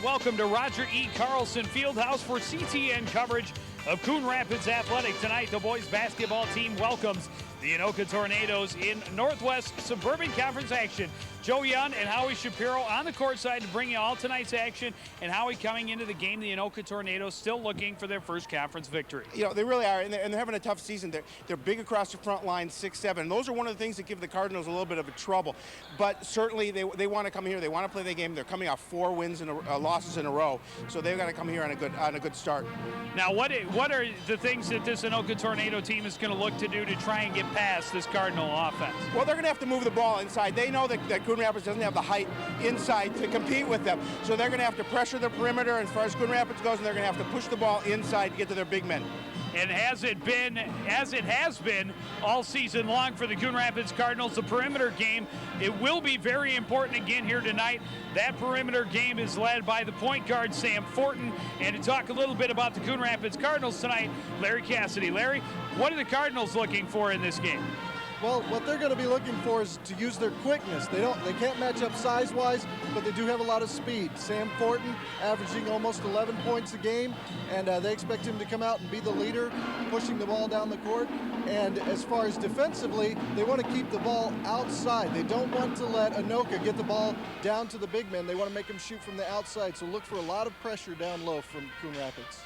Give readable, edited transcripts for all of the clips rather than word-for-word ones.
welcome to Roger E. Carlson Fieldhouse for CTN coverage of Coon Rapids Athletic. Tonight, the boys basketball team welcomes the Anoka Tornadoes in Northwest Suburban Conference action. Joe Young and Howie Shapiro on the court side to bring you all tonight's action. And Howie, coming into the game, the Anoka Tornadoes still looking for their first conference victory. You know, they really are, and they're having a tough season. They're big across the front line, 6'7". Those are one of the things that give the Cardinals a little bit of a trouble. But certainly they want to come here. They want to play the game. They're coming off 4 wins and losses in a row, so they've got to come here on a good start. Now, what are the things that this Anoka Tornado team is going to look to do to try and get past this Cardinal offense? Well, they're going to have to move the ball inside. They know that Coon Rapids doesn't have the height inside to compete with them, so they're going to have to pressure the perimeter as far as Coon Rapids goes, and they're going to have to push the ball inside to get to their big men. And as it has been all season long for the Coon Rapids Cardinals, the perimeter game, it will be very important again here tonight. That perimeter game is led by the point guard, Sam Fortin. And to talk a little bit about the Coon Rapids Cardinals tonight, Larry Cassidy. Larry, what are the Cardinals looking for in this game? Well, what they're going to be looking for is to use their quickness. They can't match up size-wise, but they do have a lot of speed. Sam Fortin averaging almost 11 points a game, and they expect him to come out and be the leader, pushing the ball down the court. And as far as defensively, they want to keep the ball outside. They don't want to let Anoka get the ball down to the big men. They want to make him shoot from the outside, so look for a lot of pressure down low from Coon Rapids.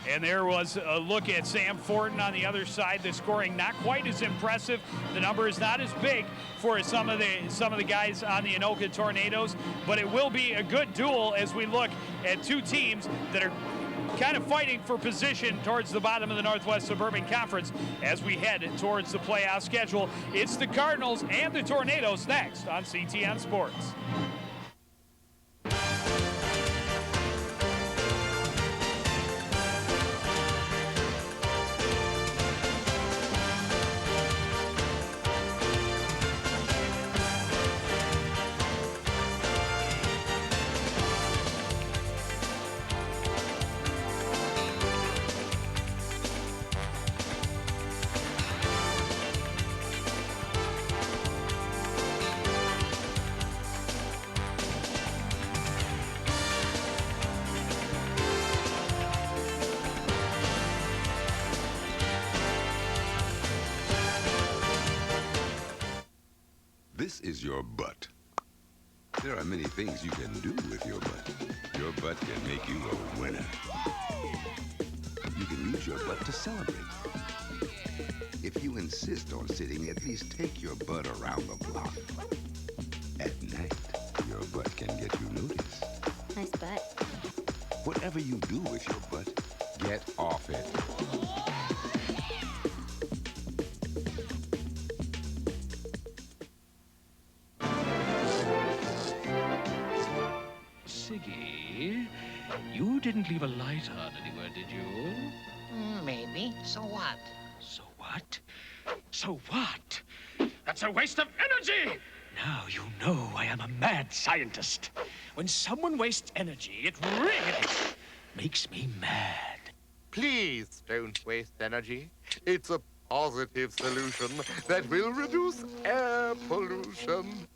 And there was a look at Sam Fortin on the other side. The scoring not quite as impressive. The number is not as big for some of the guys on the Anoka Tornadoes, but it will be a good duel as we look at two teams that are kind of fighting for position towards the bottom of the Northwest Suburban Conference as we head towards the playoff schedule. It's the Cardinals and the Tornadoes next on CTN Sports. This is your butt. There are many things you can do with your butt. Your butt can make you a winner. You can use your butt to celebrate. If you insist on sitting, at least take your butt around the block. At night, your butt can get you notice. Nice butt. Whatever you do with your butt, get off it. Siggy, you didn't leave a light on anywhere, did you? Maybe. So what? So what? So what? That's a waste of energy! Now you know I am a mad scientist. When someone wastes energy, it really makes me mad. Please don't waste energy. It's a positive solution that will reduce air pollution.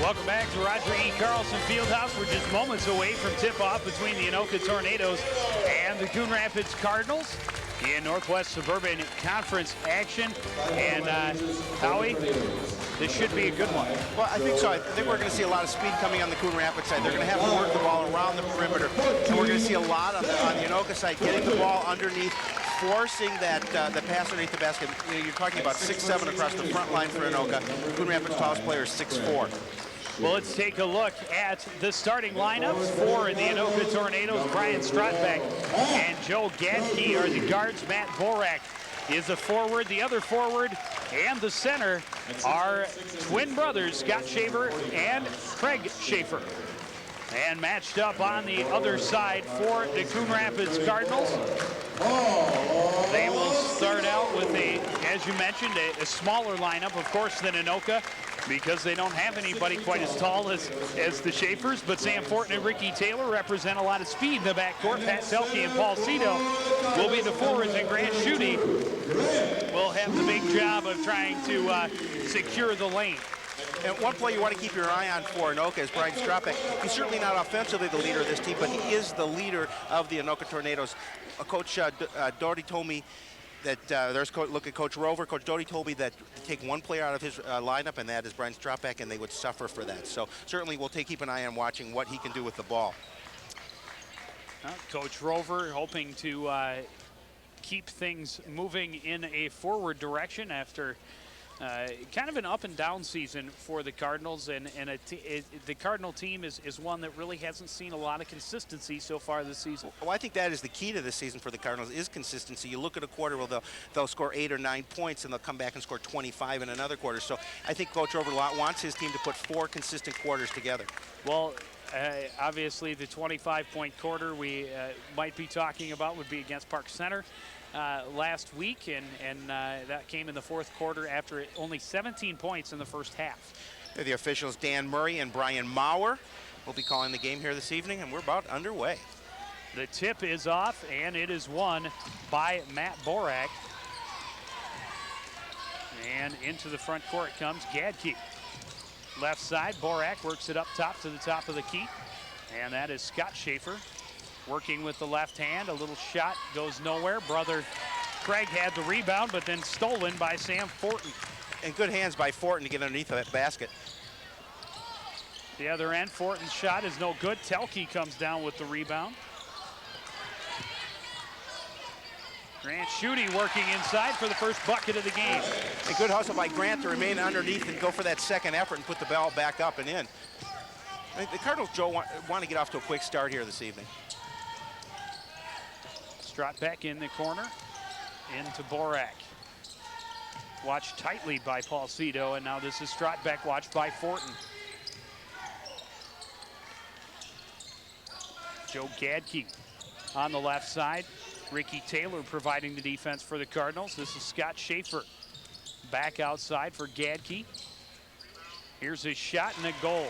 Welcome back to Roger E. Carlson Fieldhouse. We're just moments away from tip-off between the Anoka Tornadoes and the Coon Rapids Cardinals in Northwest Suburban Conference action. And Howie, this should be a good one. Well, I think so. I think we're going to see a lot of speed coming on the Coon Rapids side. They're going to have to work the ball around the perimeter. And we're going to see a lot on the Anoka side, getting the ball underneath, forcing that the pass underneath the basket. You know, you're talking about 6'7" across the front line for Anoka. Coon Rapids' tallest player is 6'4". Well, let's take a look at the starting lineups for the Anoka Tornadoes. Brian Strotbeck and Joe Gadke are the guards. Matt Borak is a forward. The other forward and the center are twin brothers, Scott Shaver and Craig Schaefer. And matched up on the other side for the Coon Rapids Cardinals. They will start out with as you mentioned, a smaller lineup, of course, than Anoka, because they don't have anybody quite as tall as the Schaefers. But Sam Fortin and Ricky Taylor represent a lot of speed in the backcourt. Pat Telke and Paul Cito will be the forwards, and Grant Schutte will have the big job of trying to secure the lane. And one player you want to keep your eye on for Anoka is Brian Stropek. He's certainly not offensively the leader of this team, but he is the leader of the Anoka Tornadoes. Coach Doherty told me that look at Coach Rover. Coach Doherty told me that to take one player out of his lineup, and that is Brian Stropek, and they would suffer for that. So certainly we'll keep an eye on watching what he can do with the ball. Coach Rover hoping to keep things moving in a forward direction after kind of an up and down season for the Cardinals, and the Cardinal team is one that really hasn't seen a lot of consistency so far this season. Well, I think that is the key to this season for the Cardinals is consistency. You look at a quarter where they'll score 8 or 9 points, and they'll come back and score 25 in another quarter. So I think Coach Rover wants his team to put 4 consistent quarters together. Well, obviously the 25-point quarter we might be talking about would be against Park Center last week, and that came in the fourth quarter after only 17 points in the first half. The officials Dan Murray and Brian Maurer will be calling the game here this evening, and we're about underway. The tip is off, and it is won by Matt Borak. And into the front court comes Gadke. Left side, Borak works it up top to the top of the key, and that is Scott Schaefer. Working with the left hand, a little shot goes nowhere. Brother Craig had the rebound, but then stolen by Sam Fortin. And good hands by Fortin to get underneath that basket. The other end, Fortin's shot is no good. Telke comes down with the rebound. Grant Schutte working inside for the first bucket of the game. A good hustle by Grant to remain underneath and go for that second effort and put the ball back up and in. I think the Cardinals, Joe, want to get off to a quick start here this evening. Strotbeck in the corner, into Borak. Watched tightly by Paul Cito, and now this is Strotbeck watched by Fortin. Joe Gadke on the left side. Ricky Taylor providing the defense for the Cardinals. This is Scott Schaefer back outside for Gadke. Here's his shot and a goal.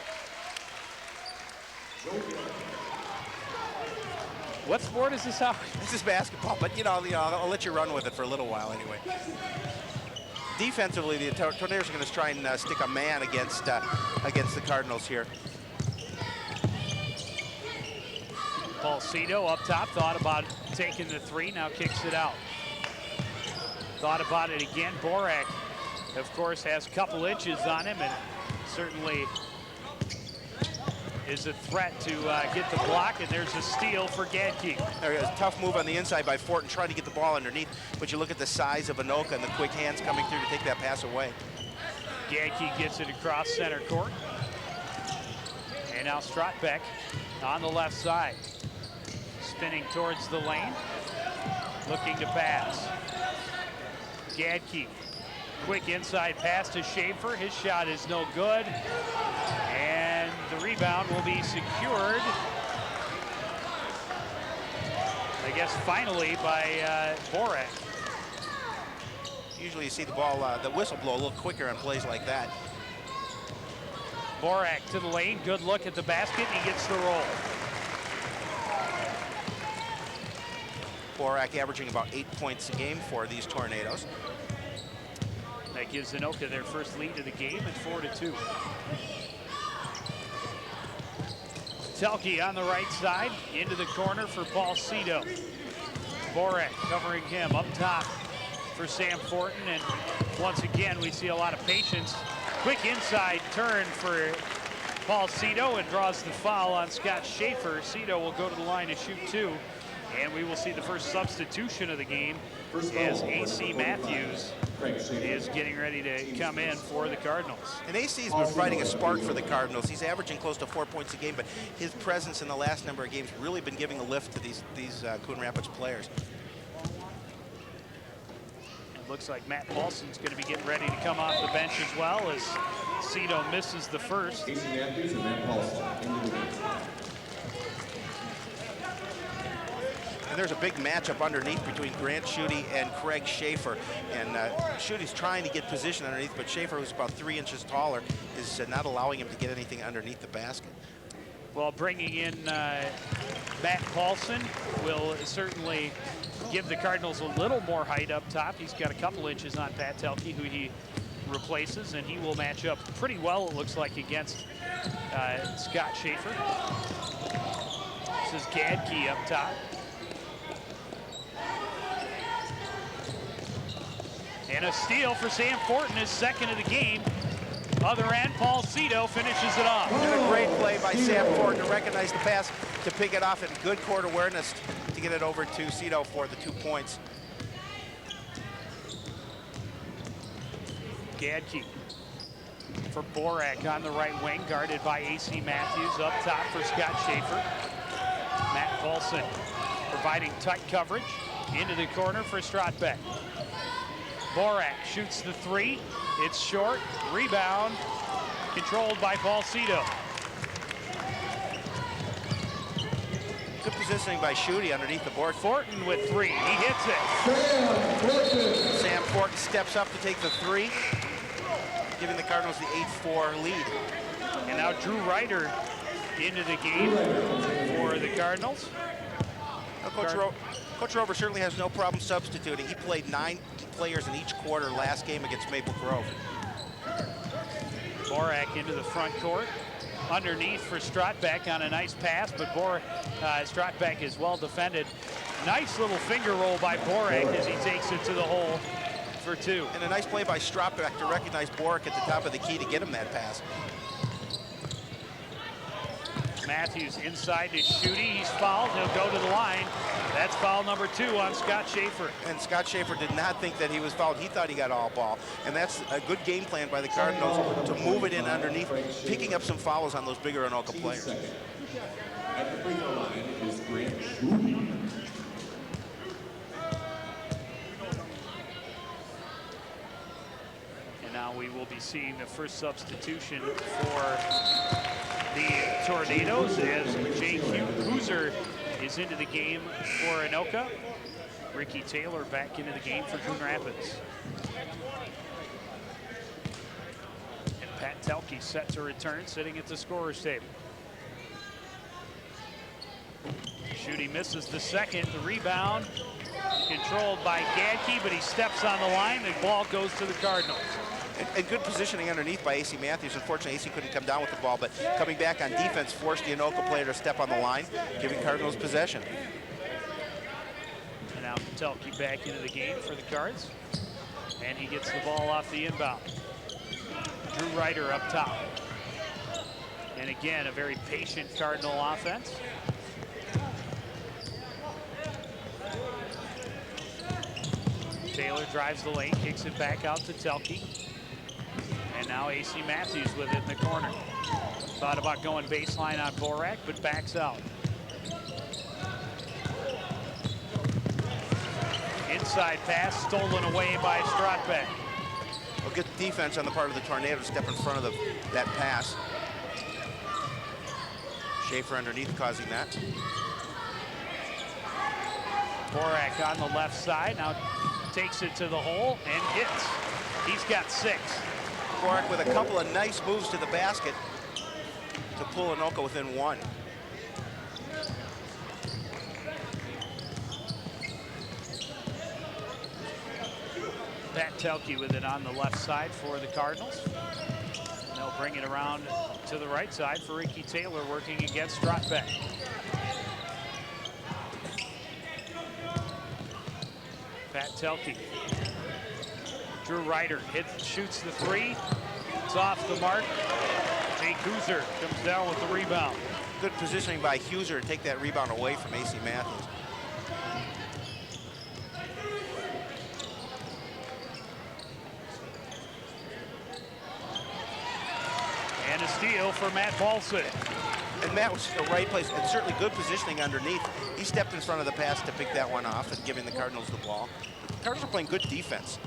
What sport is this out? This is basketball, but you know, I'll let you run with it for a little while anyway. Defensively, the Tornadoes are going to try and stick a man against the Cardinals here. Paul Cito up top, thought about taking the three, now kicks it out. Thought about it again. Borak, of course, has a couple inches on him and certainly is a threat to get the block, and there's a steal for Gadke. There is a tough move on the inside by Fortin trying to get the ball underneath, but you look at the size of Anoka and the quick hands coming through to take that pass away. Gadke gets it across center court. And now Strotbeck on the left side. Spinning towards the lane, looking to pass. Gadke, quick inside pass to Schaefer. His shot is no good. And the rebound will be secured, I guess, finally by Borak. Usually you see the ball, the whistle blow a little quicker on plays like that. Borak to the lane, good look at the basket, and he gets the roll. Borak averaging about 8 points a game for these Tornadoes. That gives Anoka their first lead of the game at 4-2. Telke on the right side, into the corner for Paul Cito. Borak covering him up top for Sam Fortin, and once again we see a lot of patience. Quick inside turn for Paul Cito and draws the foul on Scott Schaefer. Cito will go to the line to shoot 2. And we will see the first substitution of the game as AC Matthews is getting ready to come in for the Cardinals. And AC's been providing a spark for the Cardinals. He's averaging close to 4 points a game, but his presence in the last number of games really been giving a lift to these Coon Rapids players. It looks like Matt Paulson's going to be getting ready to come off the bench as well as Cito misses the first. AC Matthews and Matt Paulson into the game. there's a big matchup underneath between Grant Schutte and Craig Schaefer. And Schutte's trying to get position underneath, but Schaefer, who's about 3 inches taller, is not allowing him to get anything underneath the basket. Well, bringing in Matt Paulson will certainly give the Cardinals a little more height up top. He's got a couple inches on Pat Telke, who he replaces, and he will match up pretty well, it looks like, against Scott Schaefer. This is Gadke up top. And a steal for Sam Fortin, his second of the game. Other end, Paul Cito finishes it off. And a great play by Sam Fortin to recognize the pass, to pick it off, and good court awareness to get it over to Cito for the 2 points. Gadke for Borak on the right wing, guarded by A.C. Matthews. Up top for Scott Schaefer. Matt Paulson providing tight coverage into the corner for Strotbeck. Borak shoots the 3. It's short. Rebound controlled by Paul Cito. Good positioning by Schutte underneath the board. Fortin with 3. He hits it. Sam Fortin steps up to take the 3, giving the Cardinals the 8-4 lead. And now Drew Ryder into the game for the Cardinals. Now, Coach Rover certainly has no problem substituting. He played 9 players in each quarter last game against Maple Grove. Borak into the front court. Underneath for Strotbeck on a nice pass, but Strotbeck is well defended. Nice little finger roll by Borak as he takes it to the hole for 2. And a nice play by Strotbeck to recognize Borak at the top of the key to get him that pass. Matthews inside to Schutte. He's fouled. He'll go to the line. That's foul number 2 on Scott Schaefer. And Scott Schaefer did not think that he was fouled. He thought he got all ball. And that's a good game plan by the Cardinals to move it in underneath, picking up some fouls on those bigger Anoka players. At the free throw line is Grant Schutte. And now we will be seeing the first substitution for the Tornadoes as Jake Hooser is into the game for Anoka. Ricky Taylor back into the game for Coon Rapids. And Pat Telke set to return, sitting at the scorer's table. Schutte misses the second. The rebound controlled by Gadke, but he steps on the line. The ball goes to the Cardinals. And good positioning underneath by A.C. Matthews. Unfortunately, A.C. couldn't come down with the ball, but coming back on defense forced the Anoka player to step on the line, giving Cardinals possession. And now Telke back into the game for the Cards. And he gets the ball off the inbound. Drew Ryder up top. And again, a very patient Cardinal offense. Taylor drives the lane, kicks it back out to Telke. And now A.C. Matthews with it in the corner. Thought about going baseline on Borak, but backs out. Inside pass stolen away by Strotbeck. A good defense on the part of the Tornado to step in front of that pass. Schaefer underneath causing that. Borak on the left side, now takes it to the hole and hits. He's got 6. Borak with a couple of nice moves to the basket to pull Anoka within 1. Pat Telke with it on the left side for the Cardinals. And they'll bring it around to the right side for Ricky Taylor working against Strotbeck. Pat Telke. Drew Ryder shoots the 3. It's off the mark. Jake Hooser comes down with the rebound. Good positioning by Hooser to take that rebound away from A.C. Matthews. And a steal for Matt Paulson. And Matt was in the right place, and certainly good positioning underneath. He stepped in front of the pass to pick that one off and giving the Cardinals the ball. The Cardinals are playing good defense.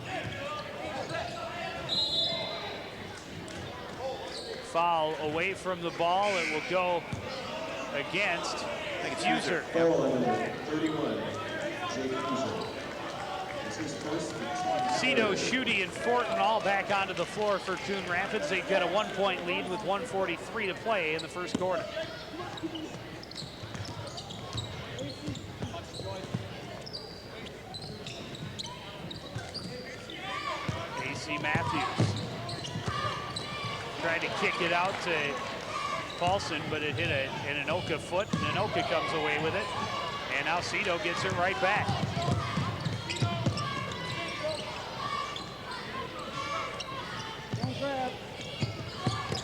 Foul away from the ball. It will go against I think it's Hooser. Foul on number 31. Cito, Schutte, and Fortin all back onto the floor for Coon Rapids. They've got a 1-point lead with 1:43 to play in the first quarter. AC Matthews tried to kick it out to Paulson, but it hit an Anoka foot, and Anoka comes away with it. And now Cito gets it right back.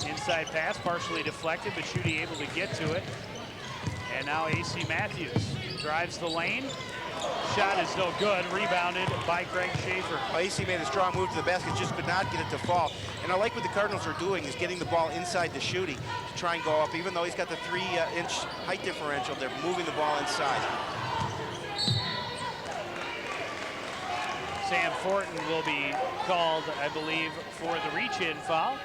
Inside pass, partially deflected, but Schutte able to get to it. And now AC Matthews drives the lane. Shot is no good, rebounded by Craig Schaefer. Well, AC made a strong move to the basket, just could not get it to fall. And I like what the Cardinals are doing is getting the ball inside the Schutte to try and go up. Even though he's got the 3-inch height differential, they're moving the ball inside. Sam Fortin will be called, I believe, for the reach-in foul.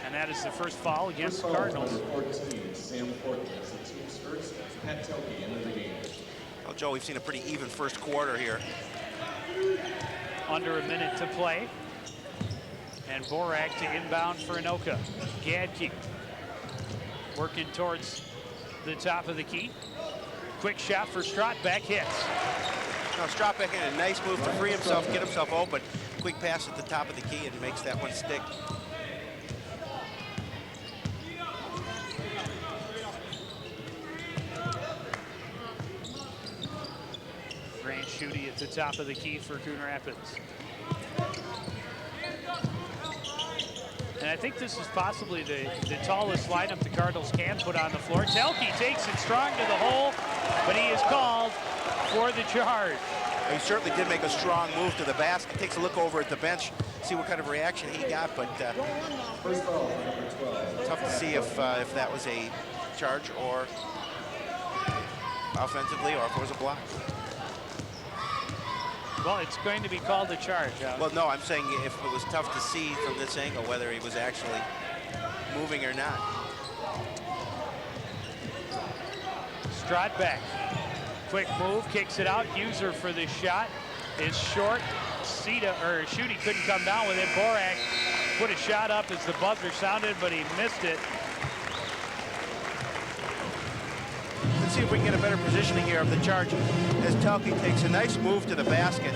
And that is the first foul against the Cardinals. 14, Sam Fortin as the team's first. Pat Telke into the game. Well, Joe, we've seen a pretty even first quarter here. Under a minute to play. And Borak to inbound for Anoka. Gadke working towards the top of the key. Quick shot for Strotbeck, hits. Now Strotbeck in a nice move to free himself, get himself open. Quick pass at the top of the key and makes that one stick. Grant Schutte at the top of the key for Coon Rapids. And I think this is possibly the tallest lineup the Cardinals can put on the floor. Telke takes it strong to the hole, but he is called for the charge. He certainly did make a strong move to the basket. Takes a look over at the bench, see what kind of reaction he got, but First ball, number 12. tough to see if that was a charge or offensively or if it was a block. Well, it's going to be called a charge. Well, no, I'm saying if it was tough to see from this angle whether he was actually moving or not. Strotbeck, quick move, kicks it out. User for this shot is short. Schutte couldn't come down with it. Borak put a shot up as the buzzer sounded, but he missed it. Let's see if we can get a better positioning here of the charge as Telke takes a nice move to the basket.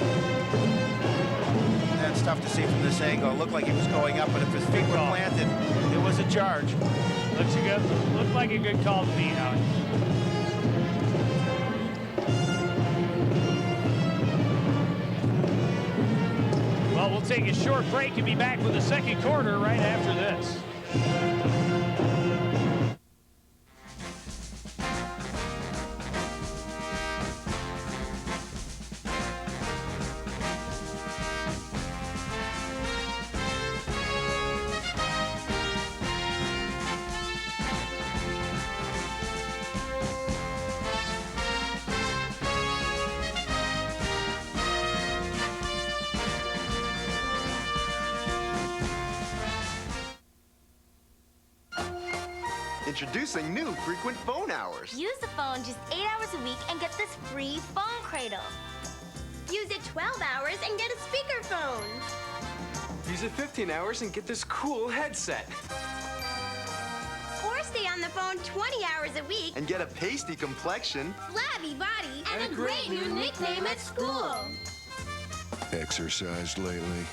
That's tough to see from this angle. It looked like he was going up, but if his feet were planted, it was a charge. Looked like a good call to me, Howie. Well, we'll take a short break and be back with the second quarter right after this. Introducing new frequent phone hours. Use the phone just 8 hours a week and get this free phone cradle. Use it 12 hours and get a speakerphone. Use it 15 hours and get this cool headset. Or stay on the phone 20 hours a week And get a pasty complexion. flabby body, and a great new nickname at school. Exercised lately?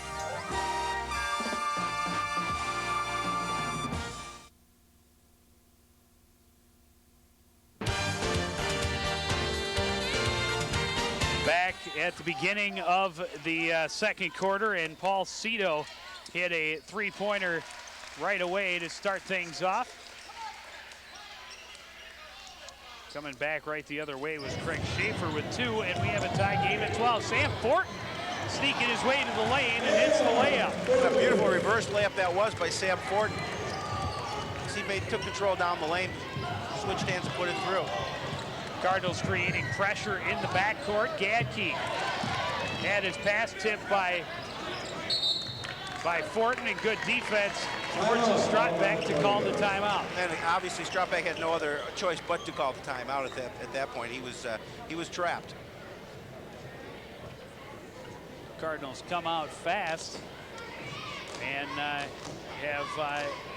Back at the beginning of the second quarter, and Paul Cito hit a three-pointer right away to start things off. Coming back right the other way was Craig Schaefer with 2, and we have a tie game at 12. Sam Fortin sneaking his way to the lane and hits the layup. What a beautiful reverse layup that was by Sam Fortin. Teammate took control down the lane, switched hands and put it through. Cardinals creating pressure in the backcourt. Gadke had his pass tipped by Fortin, and good defense forces Strotbeck to call the timeout. And obviously Strotbeck had no other choice but to call the timeout at that point. He was trapped. Cardinals come out fast and have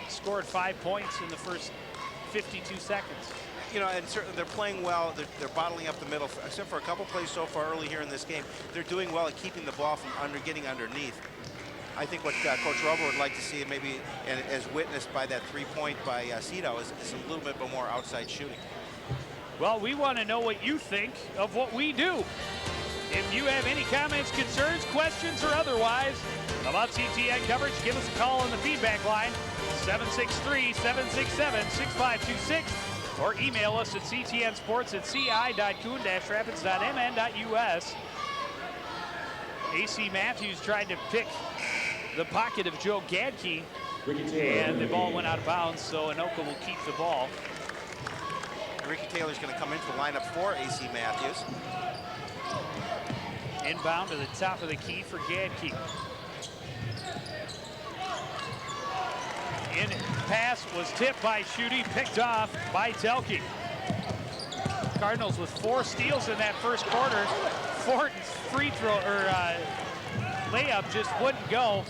scored 5 points in the first 52 seconds. You know, and certainly they're playing well. They're bottling up the middle, except for a couple plays so far early here in this game. They're doing well at keeping the ball from getting underneath. I think what Coach Rover would like to see, maybe and as witnessed by that 3-point by Cito, is a little bit more outside shooting. Well, we want to know what you think of what we do. If you have any comments, concerns, questions, or otherwise about CTN coverage, give us a call on the feedback line, 763-767-6526, or email us at ctnsports@ci.coon-rapids.mn.us. AC Matthews tried to pick the pocket of Joe Gadke, and the ball went out of bounds, so Anoka will keep the ball. Ricky Taylor's going to come into the lineup for AC Matthews. Inbound to the top of the key for Gadke. In pass was tipped by Schutte, picked off by Telke. Cardinals with 4 steals in that first quarter. Fortin's free throw or layup just wouldn't go.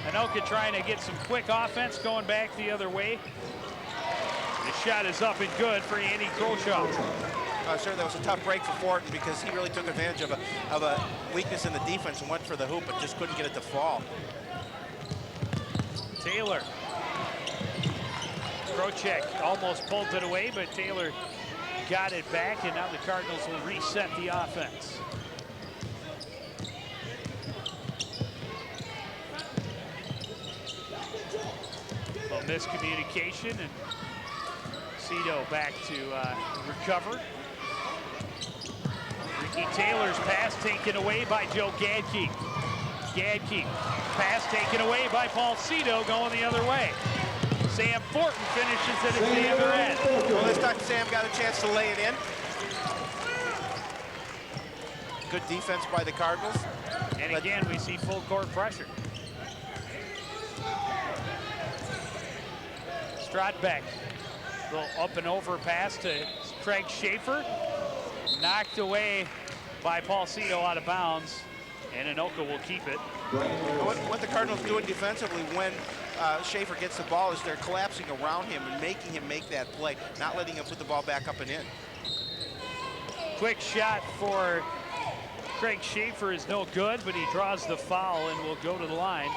Anoka trying to get some quick offense going back the other way. The shot is up and good for Andy Croshaw. Sure, that was a tough break for Fortin because he really took advantage of a weakness in the defense and went for the hoop, but just couldn't get it to fall. Taylor. Krocek almost pulled it away, but Taylor got it back, and now the Cardinals will reset the offense. Well, miscommunication, and Cito back to recover. Ricky Taylor's pass taken away by Joe Gadke. Gadke, pass taken away by Paul Cito, going the other way. Sam Fortin finishes it at the other end. Well, this time Sam got a chance to lay it in. Good defense by the Cardinals. And again, we see full court pressure. Strodbeck, little up and over pass to Craig Schaefer. Knocked away by Paul Cito out of bounds, and Anoka will keep it. What the Cardinals doing defensively when Schaefer gets the ball is they're collapsing around him and making him make that play, not letting him put the ball back up and in. Quick shot for Craig Schaefer is no good, but he draws the foul and will go to the line.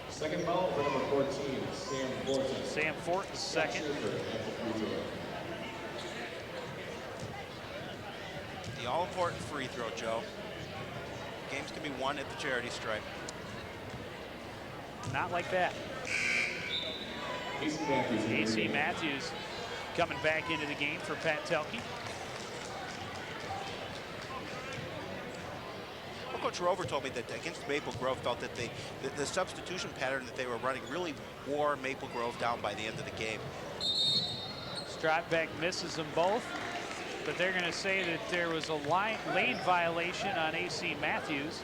Second foul for number 14, Sam Fortin. Sam Fortin's second. The all-important free throw, Joe. Games can be won at the charity stripe. Not like that. AC Matthews coming back into the game for Pat Telke. Well, Coach Rover told me that against Maple Grove felt that the substitution pattern that they were running really wore Maple Grove down by the end of the game. Strodbeck misses them both, but they're going to say that there was a lane violation on AC Matthews,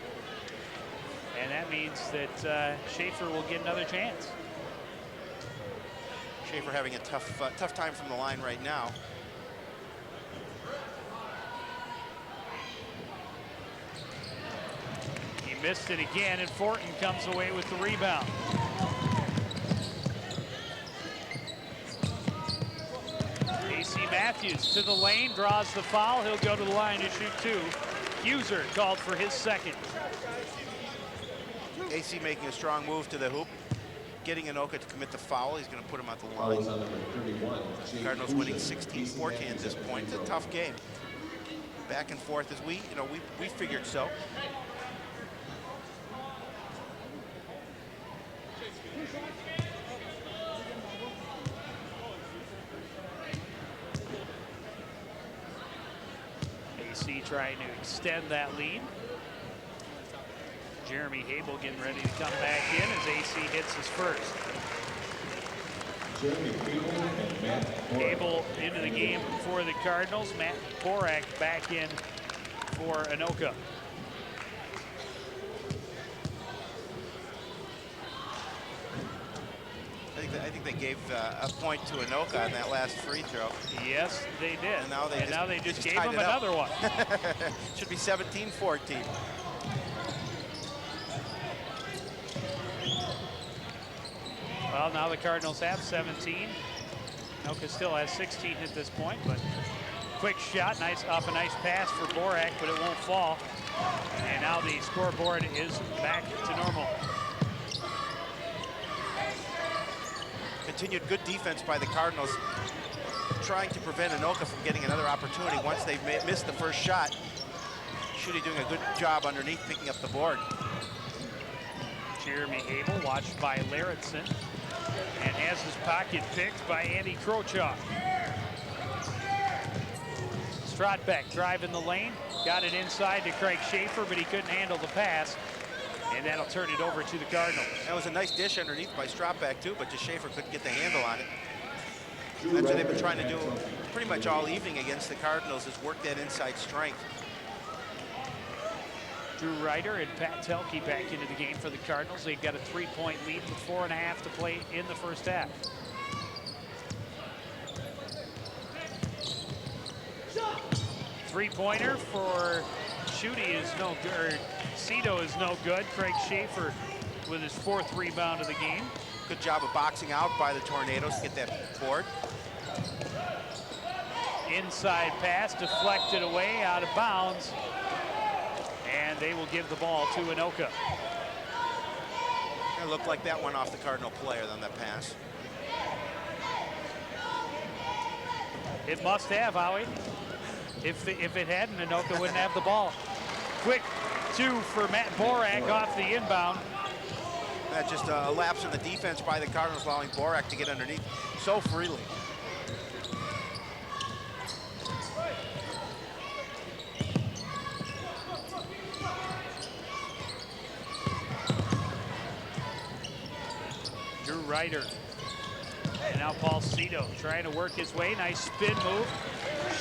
and that means that Schaefer will get another chance. Schaefer having a tough time from the line right now. He missed it again, and Fortin comes away with the rebound. AC Matthews to the lane, draws the foul. He'll go to the line to shoot 2. Huser called for his second. AC making a strong move to the hoop, getting Anoka to commit the foul. He's going to put him at the line. Cardinals winning 16-14 at this point. It's a tough game. Back and forth as we figured so. AC trying to extend that lead. Jeremy Hable getting ready to come back in as AC hits his first. Hable into the game for the Cardinals. Matt Borak back in for Anoka. I think they gave a point to Anoka on that last free throw. Yes, they did. And now they just gave tied him it up. another one. Should be 17-14. Well, now the Cardinals have 17. Anoka still has 16 at this point, but quick shot, nice off a nice pass for Borak, but it won't fall. And now the scoreboard is back to normal. Continued good defense by the Cardinals, trying to prevent Anoka from getting another opportunity once they've missed the first shot. Schutte doing a good job underneath, picking up the board. Jeremy Abel watched by Larritson and has his pocket picked by Andy Krochak. Strotbeck driving the lane, got it inside to Craig Schaefer, but he couldn't handle the pass, and that'll turn it over to the Cardinals. That was a nice dish underneath by Strotbeck too, but just Schaefer couldn't get the handle on it. That's what they've been trying to do pretty much all evening against the Cardinals, is work that inside strength. Drew Ryder and Pat Telke back into the game for the Cardinals. They've got a 3-point lead with 4.5 to play in the first half. Three-pointer for Schutte is no good, or Cito is no good. Craig Schaefer with his 4th rebound of the game. Good job of boxing out by the Tornadoes to get that board. Inside pass deflected away out of bounds, and they will give the ball to Anoka. It looked like that went off the Cardinal player on that pass. It must have, Howie. If it hadn't, Anoka wouldn't have the ball. Quick 2 for Matt Borak off the inbound. That's just a lapse in the defense by the Cardinals, allowing Borak to get underneath so freely. Drew Ryder. And now Paul Cito trying to work his way. Nice spin move.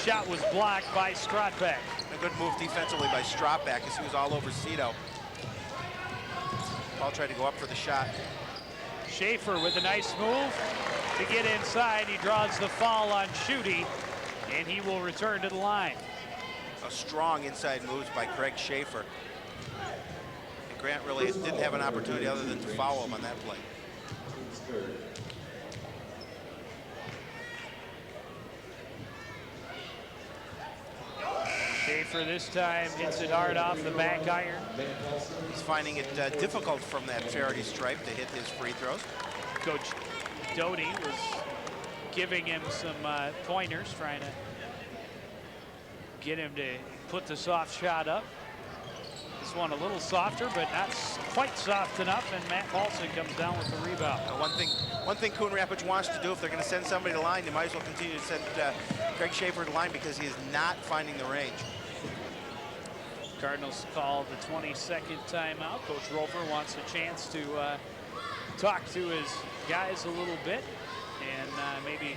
Shot was blocked by Strotbeck. A good move defensively by Strotbeck as he was all over Cito. Paul tried to go up for the shot. Schaefer with a nice move to get inside. He draws the foul on Schutte, and he will return to the line. A strong inside moves by Craig Schaefer. And Grant really didn't have an opportunity other than to foul him on that play. Schaefer this time hits it hard off the back iron. He's finding it difficult from that Faraday stripe to hit his free throws. Coach Doty was giving him some pointers, trying to get him to put the soft shot up. This one a little softer, but not quite soft enough, and Matt Paulson comes down with the rebound. One thing Coon Rapids wants to do, if they're going to send somebody to the line, they might as well continue to send Craig Schaefer to the line, because he is not finding the range. Cardinals call the 22nd timeout. Coach Rover wants a chance to talk to his guys a little bit and maybe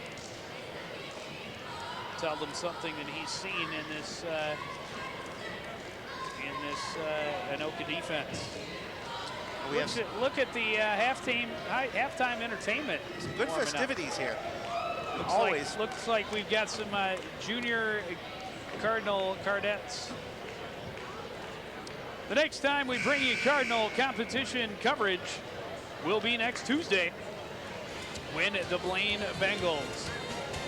tell them something that he's seen in this Anoka defense. Look at the halftime entertainment. Some good festivities here. Looks like we've got some junior Cardinal Cardettes. The next time we bring you Cardinal competition coverage will be next Tuesday, when the Blaine Bengals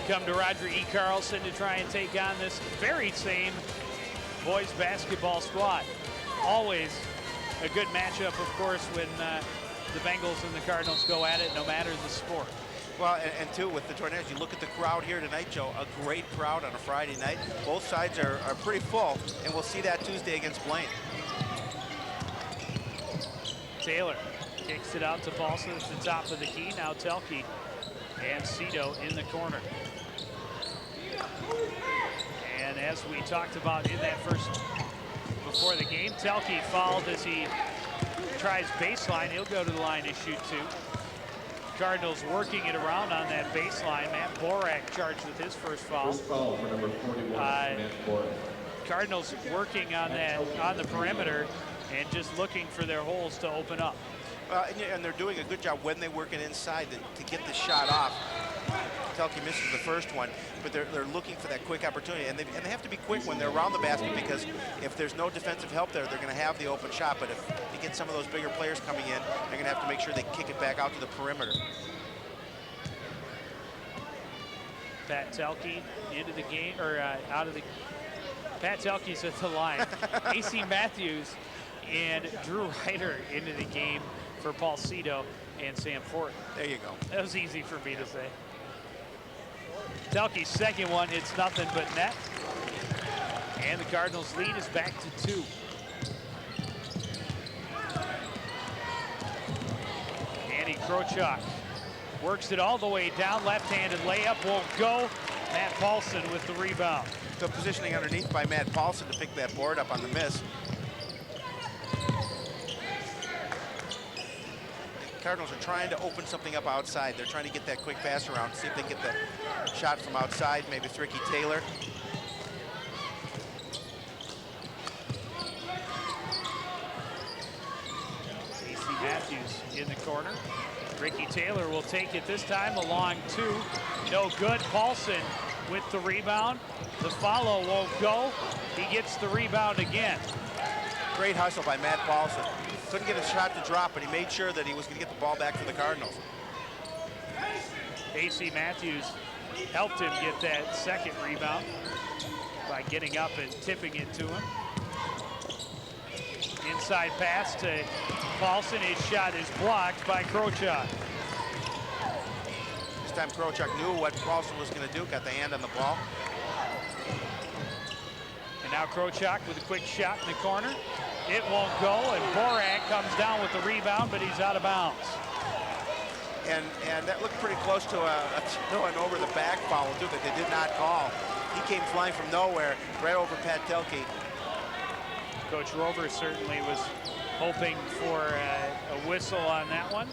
come to Roger E. Carlson to try and take on this very same boys basketball squad. Always a good matchup, of course, when the Bengals and the Cardinals go at it, no matter the sport. Well, and too, with the Tornadoes, you look at the crowd here tonight, Joe, a great crowd on a Friday night. Both sides are pretty full, and we'll see that Tuesday against Blaine. Taylor kicks it out to Paulson at the top of the key. Now Telke and Cito in the corner. And as we talked about in that first, before the game, Telke fouled as he tries baseline. He'll go to the line to shoot 2. Cardinals working it around on that baseline. Matt Borak charged with his first foul. First foul for number 41, Matt Borak. Cardinals working on that on the perimeter and just looking for their holes to open up. And they're doing a good job when they work it inside to get the shot off. Telke misses the first one, but they're looking for that quick opportunity, and they have to be quick when they're around the basket, because if there's no defensive help there, they're going to have the open shot. But if they get some of those bigger players coming in, they're going to have to make sure they kick it back out to the perimeter. Pat Telke into the game, or out of the. Pat Telke's at the line. AC Matthews and Drew Ryder into the game for Paul Cito and Sam Fortin. There you go. That was easy for me to say. Telke's second one, it's nothing but net. And the Cardinals' lead is back to 2. Andy Krochak works it all the way down. Left-handed layup won't go. Matt Paulson with the rebound. So positioning underneath by Matt Paulson to pick that board up on the miss. Cardinals are trying to open something up outside. They're trying to get that quick pass around, see if they can get the shot from outside, maybe it's Ricky Taylor. AC Matthews in the corner. Ricky Taylor will take it this time, a long 2. No good. Paulson with the rebound. The follow won't go. He gets the rebound again. Great hustle by Matt Paulson. Couldn't get a shot to drop, but he made sure that he was going to get the ball back for the Cardinals. AC Matthews helped him get that second rebound by getting up and tipping it to him. Inside pass to Paulson. His shot is blocked by Krochak. This time Krochak knew what Paulson was going to do, got the hand on the ball. And now Krochak with a quick shot in the corner. It won't go, and Borak comes down with the rebound, but he's out of bounds. And that looked pretty close to an over-the-back foul, too, that they did not call. He came flying from nowhere, right over Pat Telke. Coach Rover certainly was hoping for a whistle on that one.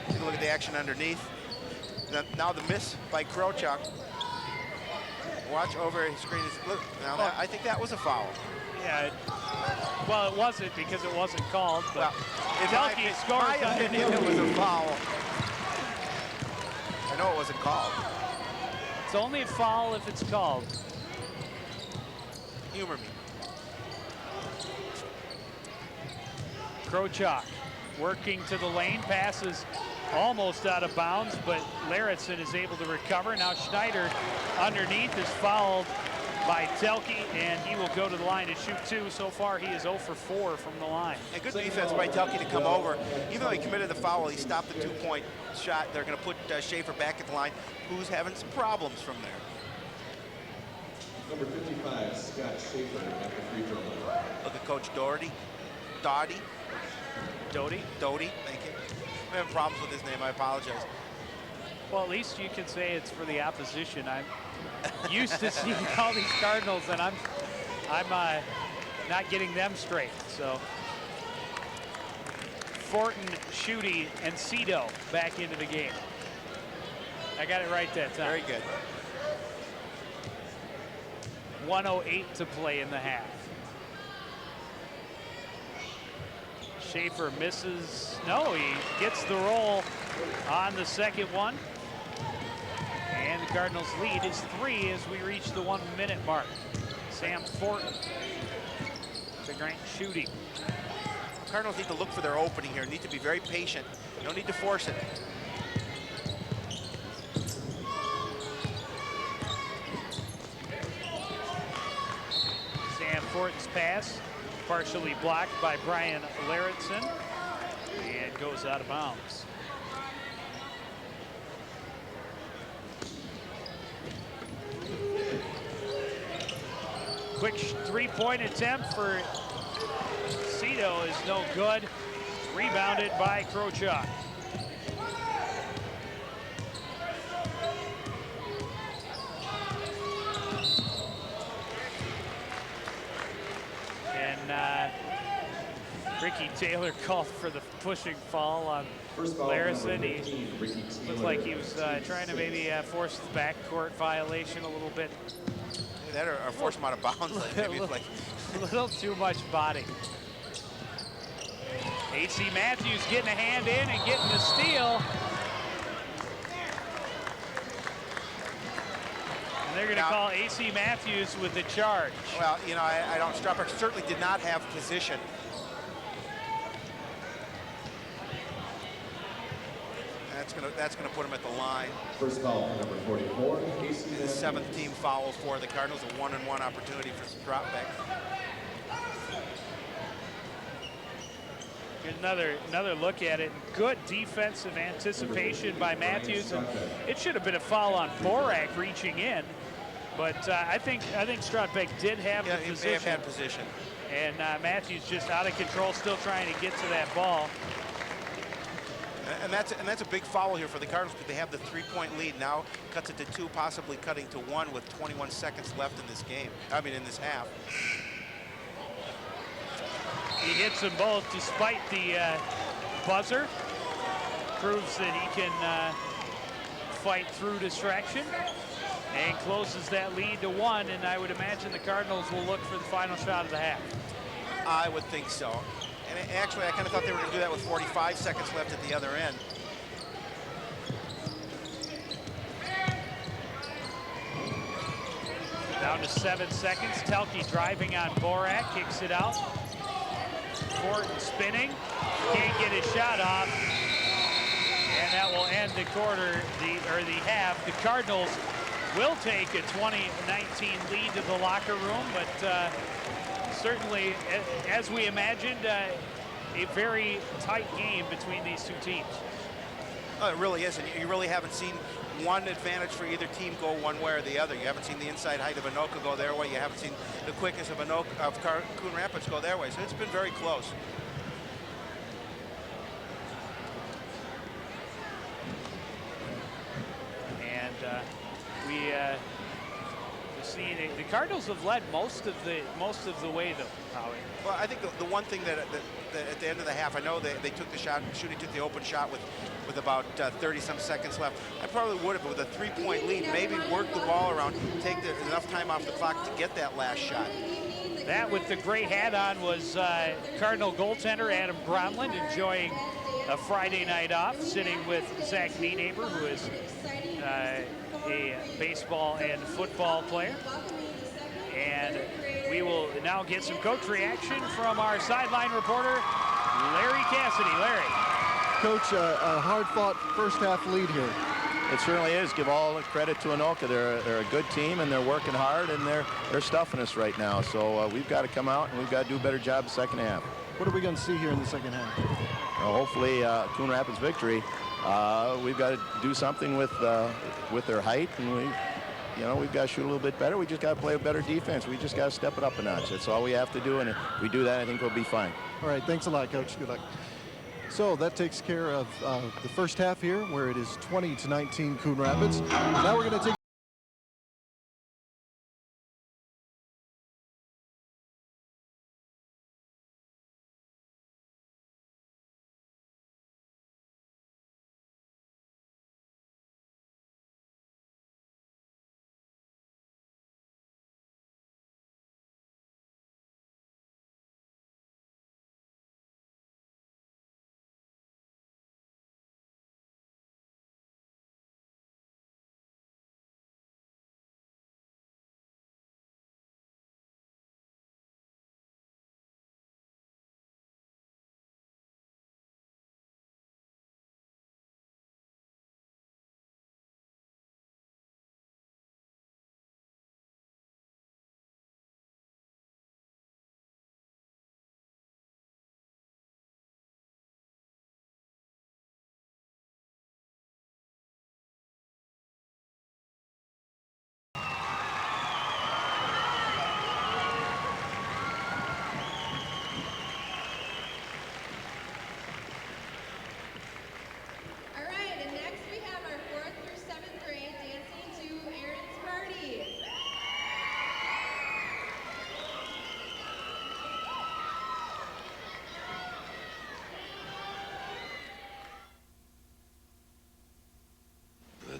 Take a look at the action underneath. Now the miss by Krochak. Watch over his screen. Now I think that was a foul. Yeah, well, it wasn't because it wasn't called, but well, Telke scores underneath. It was a foul. I know it wasn't called. It's only a foul if it's called. Humor me. Krochak working to the lane, passes almost out of bounds, but Larison is able to recover. Now Schneider underneath is fouled by Telke, and he will go to the line to shoot 2. So far, he is 0 for 4 from the line. And good defense by Telke to come over. Even though he committed the foul, he stopped the 2-point shot. They're going to put Schaefer back at the line, who's having some problems from there. Number 55, Scott Schaefer at the free throw line. Look at Coach Doherty. Doty, thank you. I'm having problems with his name, I apologize. Well, at least you can say it's for the opposition. I'm used to seeing all these Cardinals, and I'm not getting them straight. So Fortin, Schutte, and Cito back into the game. I got it right that time. Very good. 1:08 to play in the half. Schaefer misses. No, he gets the roll on the second one. And the Cardinals' lead is 3 as we reach the 1-minute mark. Sam Fortin to Grant Schutte. Cardinals need to look for their opening here. Need to be very patient. No need to force it. Sam Fortin's pass partially blocked by Brian Larison and goes out of bounds. Quick 3-point attempt for Cito is no good. Rebounded by Krochak. And Ricky Taylor called for the pushing foul on Larison. He looked like he was trying to maybe force the backcourt violation a little bit. That or force him out of bounds. Maybe it's like a little too much body. AC Matthews getting a hand in and getting the steal. they're going to call A.C. Matthews with the charge. Well, you know, I don't. Stroudsburg certainly did not have position. That's gonna put him at the line. First foul for number 44, AC. The 7th team foul for the Cardinals, a 1-on-1 opportunity for Stroudsburg. Get another look at it. Good defensive anticipation by Matthews. And it should have been a foul on Borak reaching in, but I think Stroudsburg did have the position. They have had position. And Matthews just out of control, still trying to get to that ball. And that's a big foul here for the Cardinals, because they have the 3-point lead. Now cuts it to 2, possibly cutting to 1 with 21 seconds left in this game. I mean, in this half. He hits them both despite the buzzer. Proves that he can fight through distraction and closes that lead to 1. And I would imagine the Cardinals will look for the final shot of the half. I would think so. And actually, I kind of thought they were going to do that with 45 seconds left at the other end. Down to 7 seconds. Telke driving on Borak, kicks it out. Fortin spinning, can't get his shot off, and that will end the quarter, the half. The Cardinals will take a 20-19 lead to the locker room, but certainly, as we imagined, a very tight game between these two teams. Oh, it really is, and you really haven't seen one advantage for either team go one way or the other. You haven't seen the inside height of Anoka go their way. You haven't seen the quickness of Coon Rapids go their way. So it's been very close. And we've seen the Cardinals have led most of the way, though, Howie. Well, I think the one thing that at the end of the half, I know they took the shot, Shooting took the open shot with about 30-some seconds left. I probably would have, but with a 3-point lead, maybe work the ball around, take enough time off the clock to get that last shot. That with the gray hat on was Cardinal goaltender Adam Gronlund, enjoying a Friday night off, sitting with Zach Nienaber, who is a baseball and football player. And we will now get some coach reaction from our sideline reporter, Larry Cassidy. Larry. Coach, a hard-fought first-half lead here. It certainly is. Give all the credit to Anoka. They're a good team, and they're working hard, and they're stuffing us right now. So we've got to come out, and we've got to do a better job the second half. What are we going to see here in the second half? Hopefully, Coon Rapids victory. We've got to do something with their height, and we've got to shoot a little bit better. We just got to play a better defense. We just got to step it up a notch. That's all we have to do, and if we do that, I think we'll be fine. All right, thanks a lot, Coach. Good luck. So that takes care of the first half here, where it is 20-19 Coon Rapids. Now we're going to take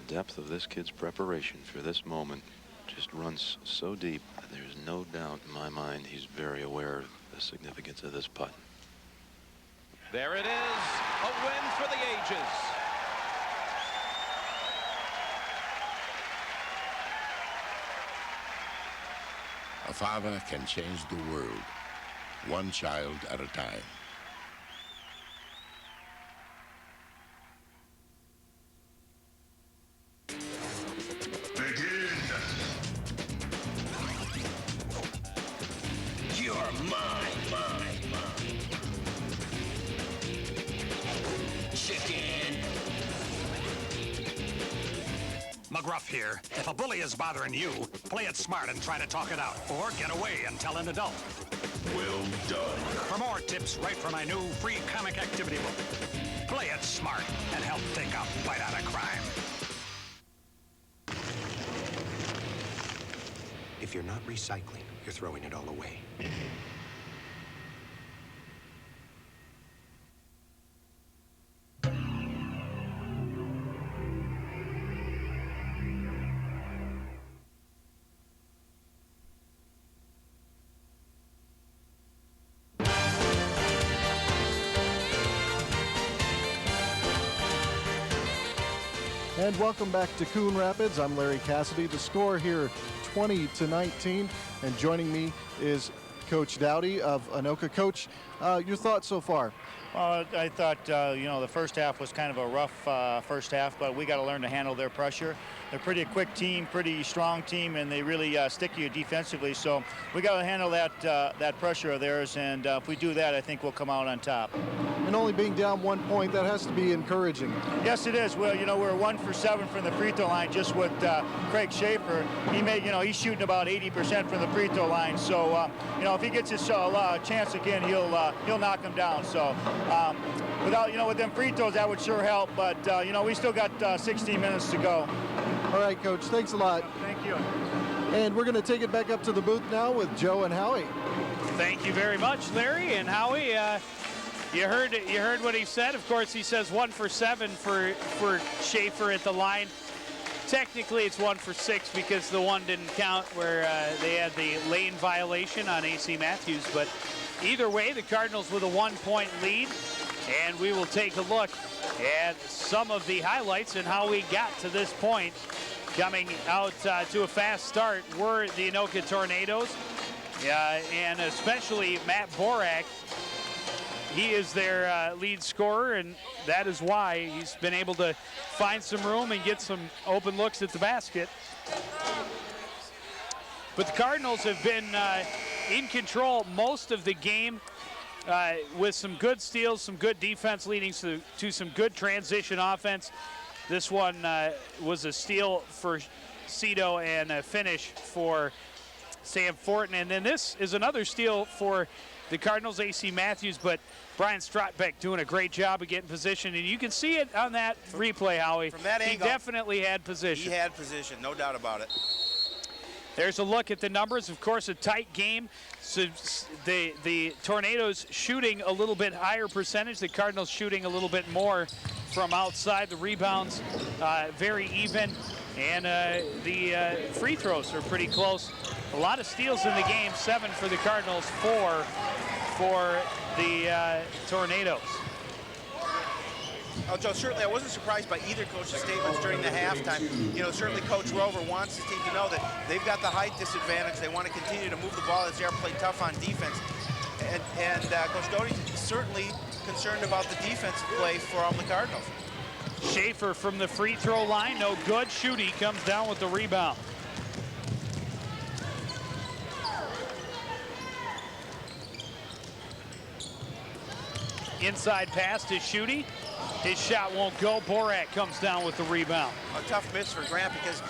The depth of this kid's preparation for this moment just runs so deep that there's no doubt in my mind he's very aware of the significance of this putt. There it is, a win for the ages. A father can change the world, one child at a time. You're mine. Chicken. McGruff here. If a bully is bothering you, play it smart and try to talk it out. Or get away and tell an adult. Well done. For more tips, write for my new free comic activity book. Play it smart and help take a bite out of crime. If you're not recycling, you're throwing it all away. And welcome back to Coon Rapids. I'm Larry Cassidy. The score here, 20-19. And joining me is Coach Dowdy of Anoka. Coach, your thoughts so far? Well, I thought, the first half was kind of a rough first half, but we got to learn to handle their pressure. They're pretty quick team, pretty strong team, and they really stick to you defensively. So we got to handle that pressure of theirs, and if we do that, I think we'll come out on top. And only being down 1 point, that has to be encouraging. Yes, it is. Well, we're 1 for 7 from the free throw line just with Craig Schaefer. He made, he's shooting about 80% from the free throw line. So, if he gets his chance again, he'll knock him down. So, with them free throws, that would sure help. But, we still got 16 minutes to go. All right, Coach. Thanks a lot. Thank you. And we're going to take it back up to the booth now with Joe and Howie. Thank you very much, Larry and Howie. You heard what he said. Of course, he says 1 for 7 for Schaefer at the line. Technically, it's 1 for 6 because the one didn't count where they had the lane violation on AC Matthews. But either way, the Cardinals with a 1-point lead. And we will take a look at some of the highlights and how we got to this point. Coming out to a fast start were the Anoka Tornadoes, and especially Matt Borak. He is their lead scorer, and that is why he's been able to find some room and get some open looks at the basket. But the Cardinals have been in control most of the game. With some good steals, some good defense leading to some good transition offense. This one was a steal for Cito and a finish for Sam Fortin. And then this is another steal for the Cardinals, AC Matthews, but Brian Strotbeck doing a great job of getting position. And you can see it on that replay, Howie. From that angle, he definitely had position. He had position, no doubt about it. There's a look at the numbers. Of course, a tight game. So the Tornadoes shooting a little bit higher percentage. The Cardinals shooting a little bit more from outside. The rebounds very even. And the free throws are pretty close. A lot of steals in the game. 7 for the Cardinals, 4 for the Tornadoes. Oh, Joe, certainly I wasn't surprised by either coach's statements during the halftime. Certainly Coach Rover wants his team to know that they've got the height disadvantage. They want to continue to move the ball as they are, play tough on defense. And Coach Doty's certainly concerned about the defensive play from the Cardinals. Schaefer from the free throw line, no good. Schutte comes down with the rebound. Inside pass to Schutte. His shot won't go. Borak comes down with the rebound. A tough miss for Grant because,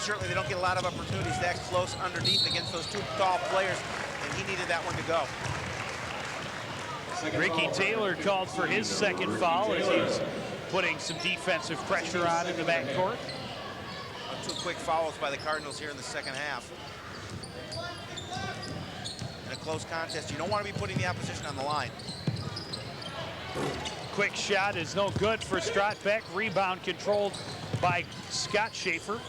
certainly they don't get a lot of opportunities that close underneath against those two tall players, and he needed that one to go. Ricky Taylor called for his second foul as he's putting some defensive pressure on in the backcourt. 2 quick fouls by the Cardinals here in the second half. In a close contest, you don't want to be putting the opposition on the line. Quick shot is no good for Strotbeck. Rebound controlled by Scott Schaefer.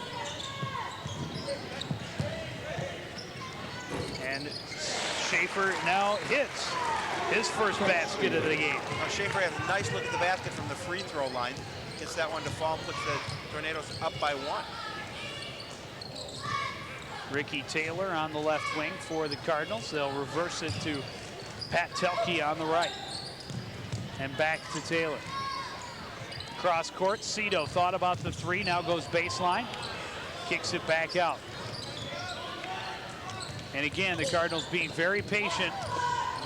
And Schaefer now hits his first basket of the game. Schaefer has a nice look at the basket from the free throw line. Gets that one to fall, puts the Tornadoes up by 1. Ricky Taylor on the left wing for the Cardinals. They'll reverse it to Pat Telke on the right. And back to Taylor. Cross court, Cito thought about the three, now goes baseline. Kicks it back out. And again, the Cardinals being very patient,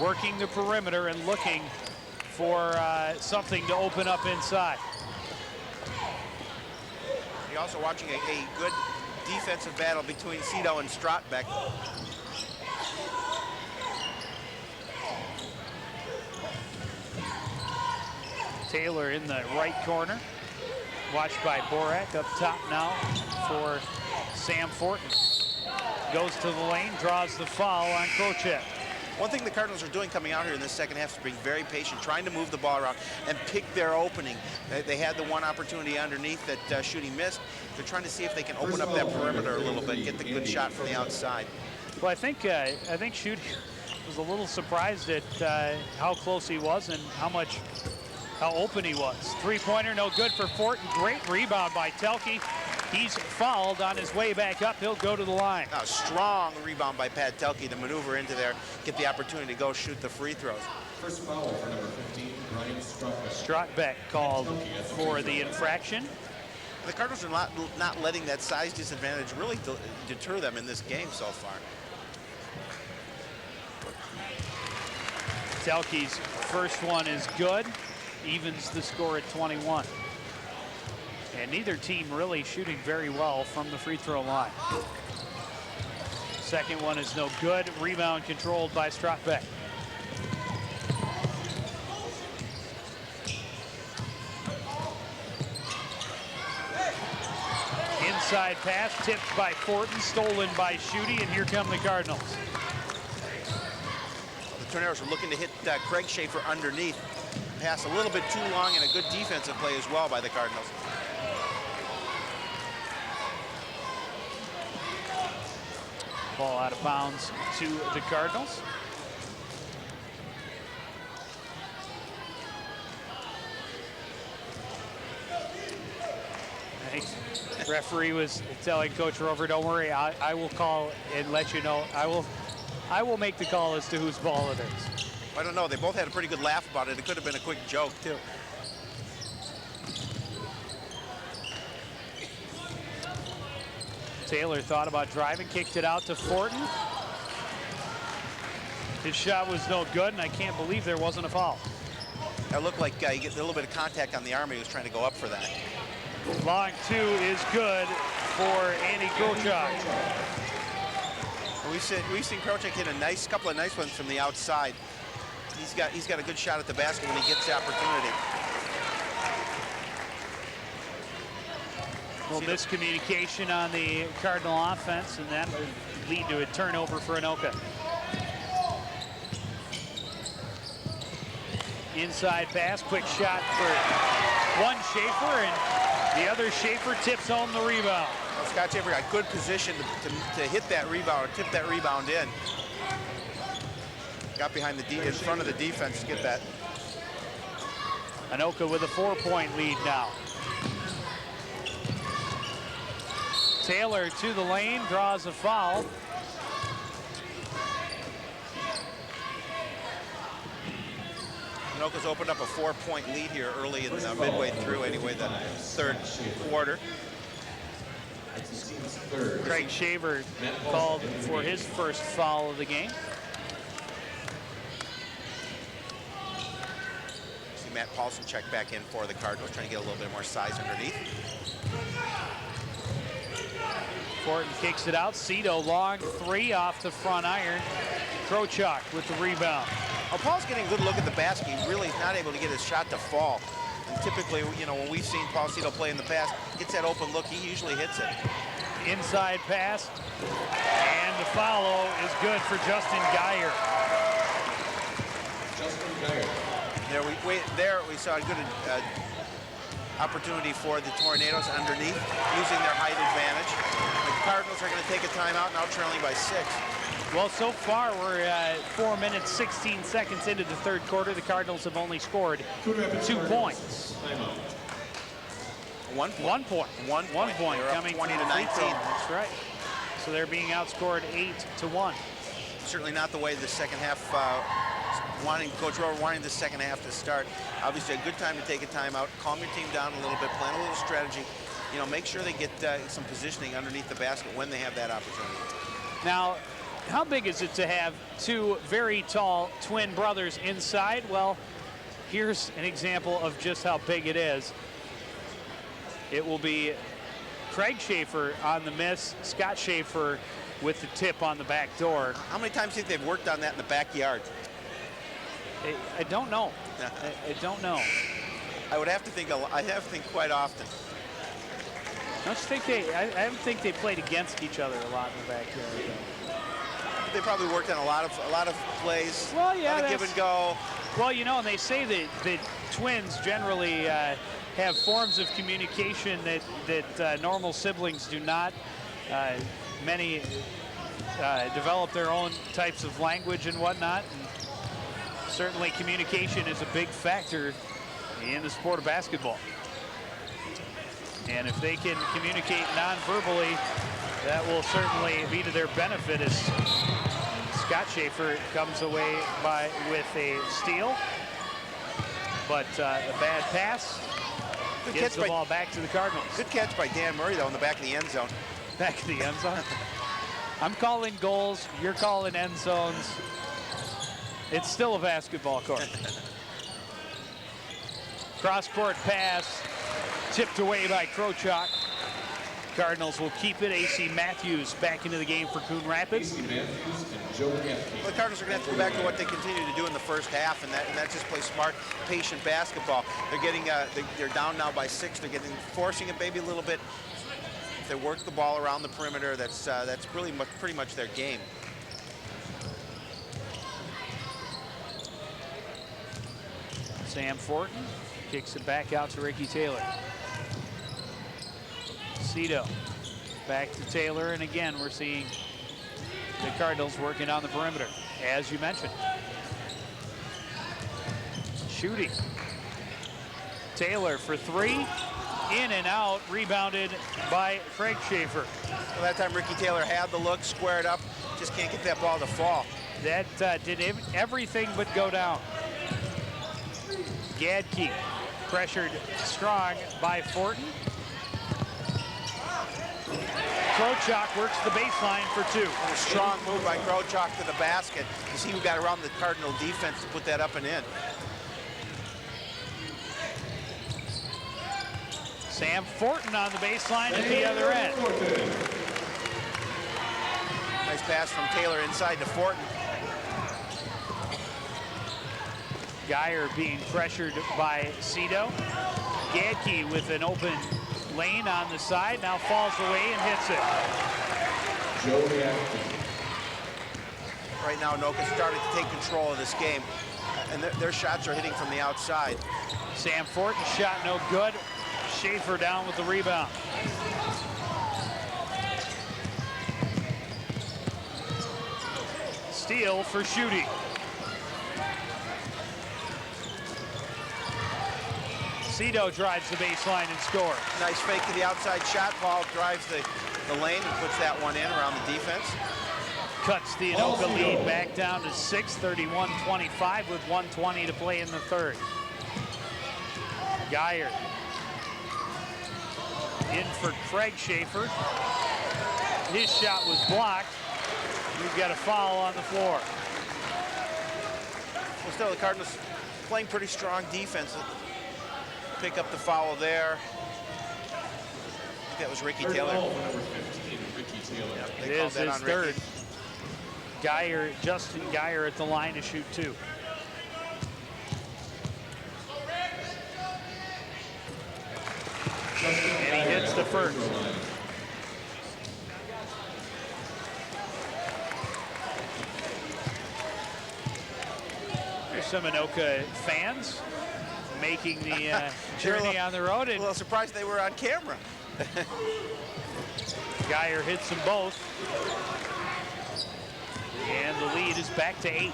working the perimeter and looking for something to open up inside. You're also watching a good defensive battle between Cito and Strotbeck. Taylor in the right corner, watched by Borak. Up top now for Sam Fortin. Goes to the lane, draws the foul on Krocek. One thing the Cardinals are doing coming out here in this second half is being very patient, trying to move the ball around and pick their opening. They had the one opportunity underneath that Shooty missed. They're trying to see if they can open up that perimeter a little bit, get the good shot from the outside. Well, I think Shooty was a little surprised at how close he was and how open he was. Three-pointer, no good for Fortin. Great rebound by Telke. He's fouled on his way back up. He'll go to the line. A strong rebound by Pat Telke to maneuver into there, get the opportunity to go shoot the free throws. First foul for number 15, Ryan Strotbeck. Strotbeck called for the infraction. The Cardinals are not letting that size disadvantage really deter them in this game so far. Telke's first one is good, evens the score at 21. And neither team really shooting very well from the free throw line. Second one is no good. Rebound controlled by Strotbeck. Inside pass tipped by Fortin, stolen by Shooty, and here come the Cardinals. The Tornadoes are looking to hit Craig Schaefer underneath. Pass a little bit too long, and a good defensive play as well by the Cardinals. Ball out of bounds to the Cardinals. Referee was telling Coach Rover, don't worry, I will call and let you know. I will make the call as to whose ball it is. I don't know, they both had a pretty good laugh about it. It could have been a quick joke too. Taylor thought about driving, kicked it out to Fortin. His shot was no good, and I can't believe there wasn't a foul. That looked like he get a little bit of contact on the arm. He was trying to go up for that. Long two is good for Andy Krocek. We've seen Krocek hit a couple of nice ones from the outside. He's got a good shot at the basket when he gets the opportunity. Well, miscommunication on the Cardinal offense, and that would lead to a turnover for Anoka. Inside pass, quick shot for one Schaefer, and the other Schaefer tips home the rebound. Well, Scott Schaefer got good position to hit that rebound, or tip that rebound in. Got behind in front of the defense to get that. Anoka with a 4-point lead now. Taylor to the lane, draws a foul. Anoka's opened up a 4-point lead here early in midway through, anyway, the third quarter. Craig Shaver called for his first foul of the game. See Matt Paulson check back in for the Cardinals, trying to get a little bit more size underneath. Fortin kicks it out. Cito long three off the front iron. Krocek with the rebound. Well, Paul's getting a good look at the basket. He really is not able to get his shot to fall. And typically, you know, when we've seen Paul Cito play in the past, gets that open look, he usually hits it. Inside pass, and the follow is good for Justin Geyer. Justin Geyer. There we saw a good opportunity for the Tornadoes underneath, using their height advantage. The Cardinals are going to take a timeout, now trailing by 6. Well, so far we're at 4 minutes, 16 seconds into the third quarter. The Cardinals have only scored 2 points. 1 point. 1 point. 1 point. Coming 20 to from 19. That's right. So they're being outscored 8-1. Certainly not the way the second half, Coach Rover wanting the second half to start. Obviously a good time to take a timeout, calm your team down a little bit, plan a little strategy. You know, make sure they get some positioning underneath the basket when they have that opportunity. Now, how big is it to have two very tall twin brothers inside? Well, here's an example of just how big it is. It will be Craig Schaefer on the miss, Scott Schaefer with the tip on the back door. How many times do you think they've worked on that in the backyard? I don't know. I don't know. I would have to think. I have to think quite often. Don't you think I don't think they played against each other a lot in the backyard, though. They probably worked on a lot of plays. Well, yeah, a lot of give and go. Well, you know, and they say that twins generally have forms of communication that normal siblings do not. Many develop their own types of language and whatnot. And certainly communication is a big factor in the sport of basketball. And if they can communicate non-verbally, that will certainly be to their benefit as Scott Schaefer comes away with a steal. But a bad pass gives the ball back to the Cardinals. Good catch by Dan Murray, though, in the back of the end zone. Back of the end zone? I'm calling goals, you're calling end zones. It's still a basketball court. Cross-court pass, tipped away by Krochak. Cardinals will keep it. AC Matthews back into the game for Coon Rapids. Well, the Cardinals are going to have to go back to what they continue to do in the first half, and that's just play smart, patient basketball. They're getting, they're down now by 6. They're forcing it maybe a little bit. If they work the ball around the perimeter, that's really pretty much their game. Sam Fortin kicks it back out to Ricky Taylor. Cito back to Taylor, and again we're seeing the Cardinals working on the perimeter, as you mentioned. Shooting. Taylor for 3, in and out, rebounded by Craig Schaefer. Well, that time Ricky Taylor had the look, squared up, just can't get that ball to fall. That did everything but go down. Gadke pressured strong by Fortin. Krochak works the baseline for 2. And a strong move by Krochak to the basket. You see who got around the Cardinal defense to put that up and in. Sam Fortin on the baseline at the other end. Nice pass from Taylor inside to Fortin. Geyer being pressured by Cito. Gadke with an open lane on the side, now falls away and hits it. Right now, Anoka starting to take control of this game, and their shots are hitting from the outside. Sam Fortin shot no good. Schaefer down with the rebound. Steal for Schutte. Cito drives the baseline and scores. Nice fake to the outside shot. Paul drives the lane and puts that one in around the defense. Cuts the Anoka lead back down to 6, 31-25 with 1:20 to play in the third. Geyer in for Craig Schaefer. His shot was blocked. We've got a foul on the floor. Well, still, the Cardinals playing pretty strong defense. Pick up the foul there. I think that was Ricky Taylor. Number 15, Ricky Taylor. Yep, It is his third. Geyer, Justin Geyer at the line to shoot 2. And he hits the first. There's some Anoka fans making the journey on the road. A little surprised they were on camera. Geyer hits them both. And the lead is back to 8.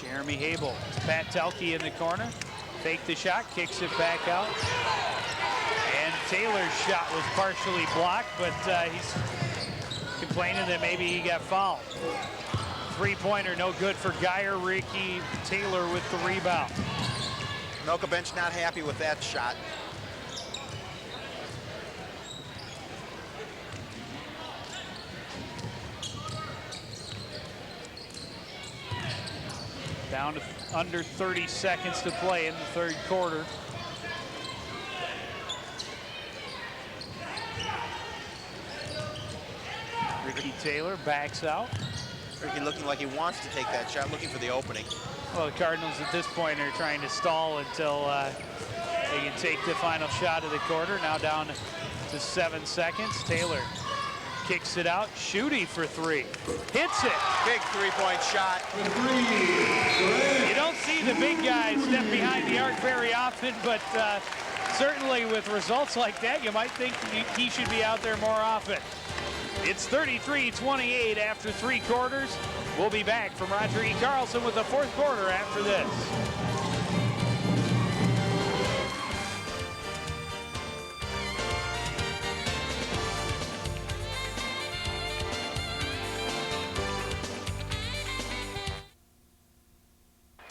Jeremy Habel, Pat Telke in the corner. Fake the shot, kicks it back out. Taylor's shot was partially blocked, but he's complaining that maybe he got fouled. Three-pointer, no good for Geyer. Ricky Taylor with the rebound. Anoka bench not happy with that shot. Down to under 30 seconds to play in the third quarter. Ricky Taylor backs out. Ricky looking like he wants to take that shot, looking for the opening. Well, the Cardinals at this point are trying to stall until they can take the final shot of the quarter. Now down to 7 seconds. Taylor kicks it out. Schutte for three. Hits it. Big three-point shot. You don't see the big guys step behind the arc very often, but certainly with results like that, you might think he should be out there more often. It's 33-28 after 3 quarters. We'll be back from Roger E. Carlson with the fourth quarter after this.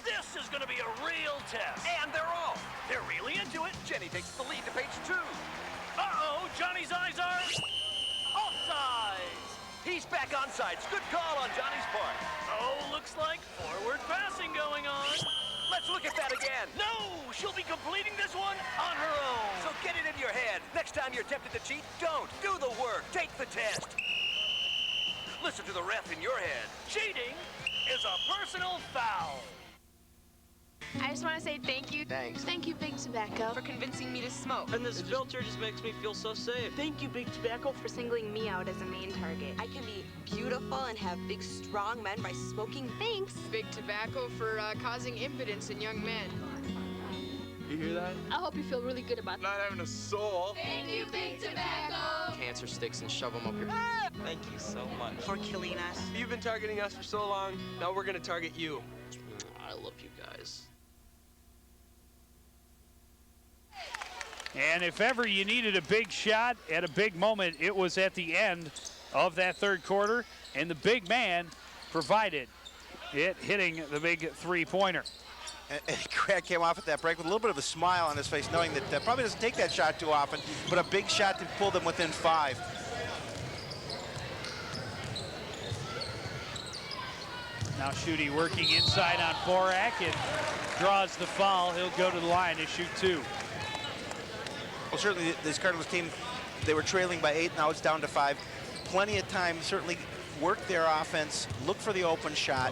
This is going to be a real test. And they're really into it. Jenny takes the lead to page 2. Uh-oh, Johnny's eyes are offsides. He's back on sides. Good call on Johnny's part. Oh, looks like forward passing going on. Let's look at that again. No, she'll be completing this one on her own. So get it in your head. Next time you're tempted to cheat, don't. Do the work. Take the test. Listen to the ref in your head. Cheating is a personal foul. I just want to say thank you. Thanks. Thank you, Big Tobacco, for convincing me to smoke. And this filter just makes me feel so safe. Thank you, Big Tobacco, for singling me out as a main target. I can be beautiful and have big, strong men by smoking. Thanks, Big Tobacco, for causing impotence in young men. You hear that? I hope you feel really good about that. Not having a soul. Thank you, Big Tobacco. Cancer sticks and shove them up your... Thank you so much. For killing us. You've been targeting us for so long. Now we're gonna target you. I love you guys. And if ever you needed a big shot at a big moment, it was at the end of that third quarter, and the big man provided it, hitting the big three-pointer. And Craig came off at that break with a little bit of a smile on his face, knowing that probably doesn't take that shot too often, but a big shot to pull them within 5. Now Schutte working inside on Borak and draws the foul. He'll go to the line to shoot 2. Well, certainly this Cardinals team, they were trailing by 8, now it's down to 5. Plenty of time, certainly work their offense, look for the open shot,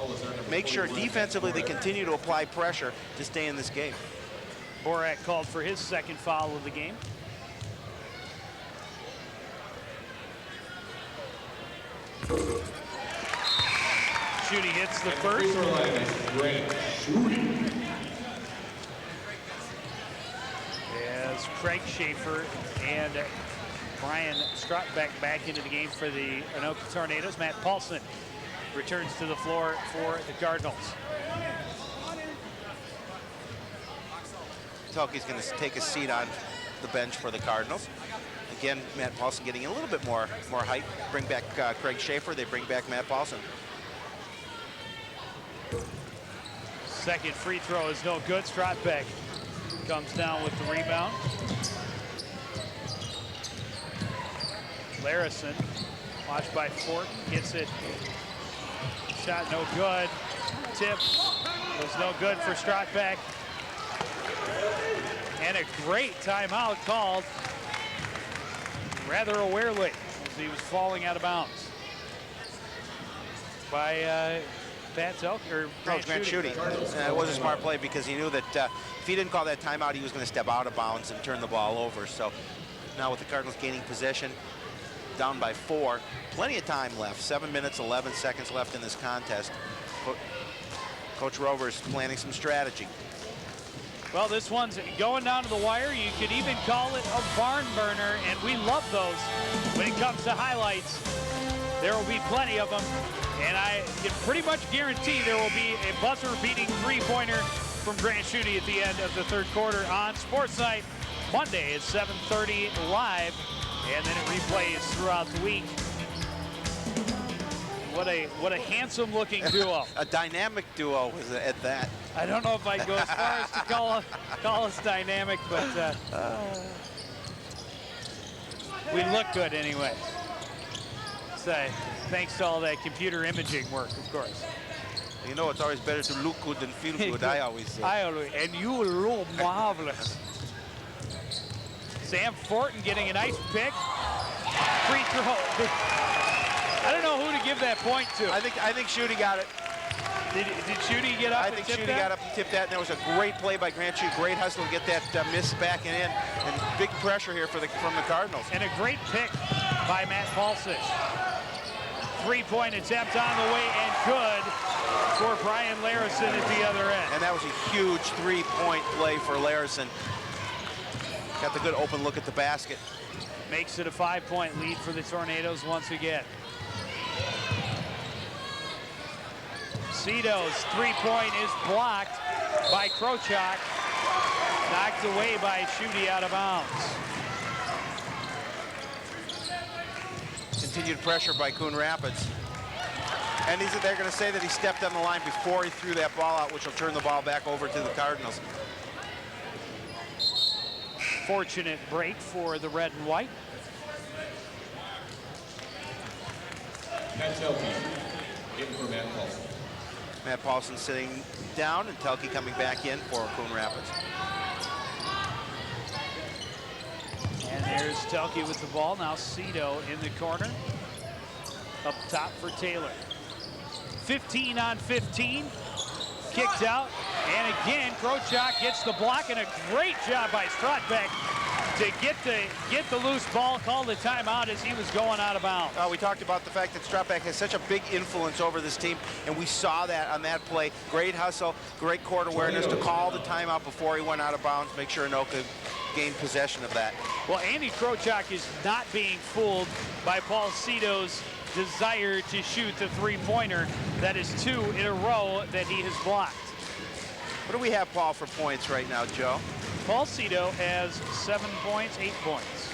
make sure defensively they continue to apply pressure to stay in this game. Borak called for his second foul of the game. Schutte hits the first. As Craig Schaefer and Brian Strotbeck back into the game for the Anoka Tornadoes. Matt Paulson returns to the floor for the Cardinals. Tulke's going to take a seat on the bench for the Cardinals. Again, Matt Paulson getting a little bit more height. Bring back Craig Schaefer. They bring back Matt Paulson. Second free throw is no good. Strotbeck comes down with the rebound. Larison, watched by Fortin, gets it. Shot no good. Tip was no good for Strotbeck. And a great timeout called rather awarely as he was falling out of bounds by Grant Schutte. It was a smart play because he knew that if he didn't call that timeout, he was going to step out of bounds and turn the ball over. So now with the Cardinals gaining possession, down by 4, plenty of time left. 7 minutes, 11 seconds left in this contest. Coach Rover's planning some strategy. Well, this one's going down to the wire. You could even call it a barn burner, and we love those when it comes to highlights. There will be plenty of them, and I can pretty much guarantee there will be a buzzer-beating three-pointer from Grant Schutte at the end of the third quarter on Sports Night Monday at 7:30 live, and then it replays throughout the week. What a handsome-looking duo. A dynamic duo is at that. I don't know if I'd go as far as to call us dynamic, but we look good anyway. So, thanks to all that computer imaging work, of course. You know, it's always better to look good than feel good, I always say. And you look marvelous. Sam Fortin getting a nice pick. Free throw. I don't know who to give that point to. I think Schutte got it. Did Schutte get up I and think tip Schutte that? got up and tipped that, and there was a great play by Grant Schutte. Great hustle to get that miss back in, and big pressure here from the Cardinals. And a great pick by Matt Paulson. Three-point attempt on the way, and good for Brian Larison at the other end. And that was a huge three-point play for Larison. Got the good open look at the basket. Makes it a 5-point lead for the Tornadoes once again. Cito's three-point is blocked by Krochak. Knocked away by Schutte out of bounds. Continued pressure by Coon Rapids. And they're going to say that he stepped on the line before he threw that ball out, which will turn the ball back over to the Cardinals. Fortunate break for the red and white. Matt Telke, in for Matt Paulson. Matt Paulson sitting down, and Telke coming back in for Coon Rapids. And there's Telke with the ball. Now Cito in the corner. Up top for Taylor. 15 on 15. Kicked out. And again, Krochak gets the block, and a great job by Strotbeck to get the loose ball, call the timeout as he was going out of bounds. We talked about the fact that Strotbeck has such a big influence over this team, and we saw that on that play. Great hustle, great court awareness to call the timeout before he went out of bounds, make sure Anoka gained possession of that. Well, Andy Krochak is not being fooled by Paul Cito's desire to shoot the three-pointer. That is 2 in a row that he has blocked. What do we have, Paul, for points right now, Joe? Paul Cito has 7 points, 8 points.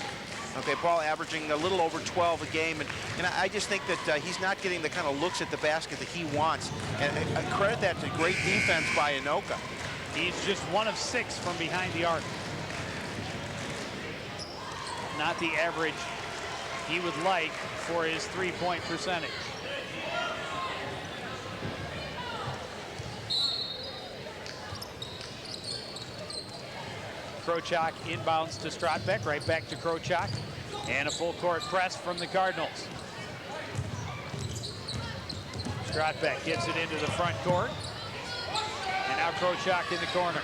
Okay, Paul averaging a little over 12 a game, and I just think that he's not getting the kind of looks at the basket that he wants. And I credit that to great defense by Anoka. He's just 1 of 6 from behind the arc. Not the average he would like for his three-point percentage. Krochak inbounds to Strotbeck, right back to Krochak, and a full court press from the Cardinals. Strotbeck gets it into the front court, and now Krochak in the corner.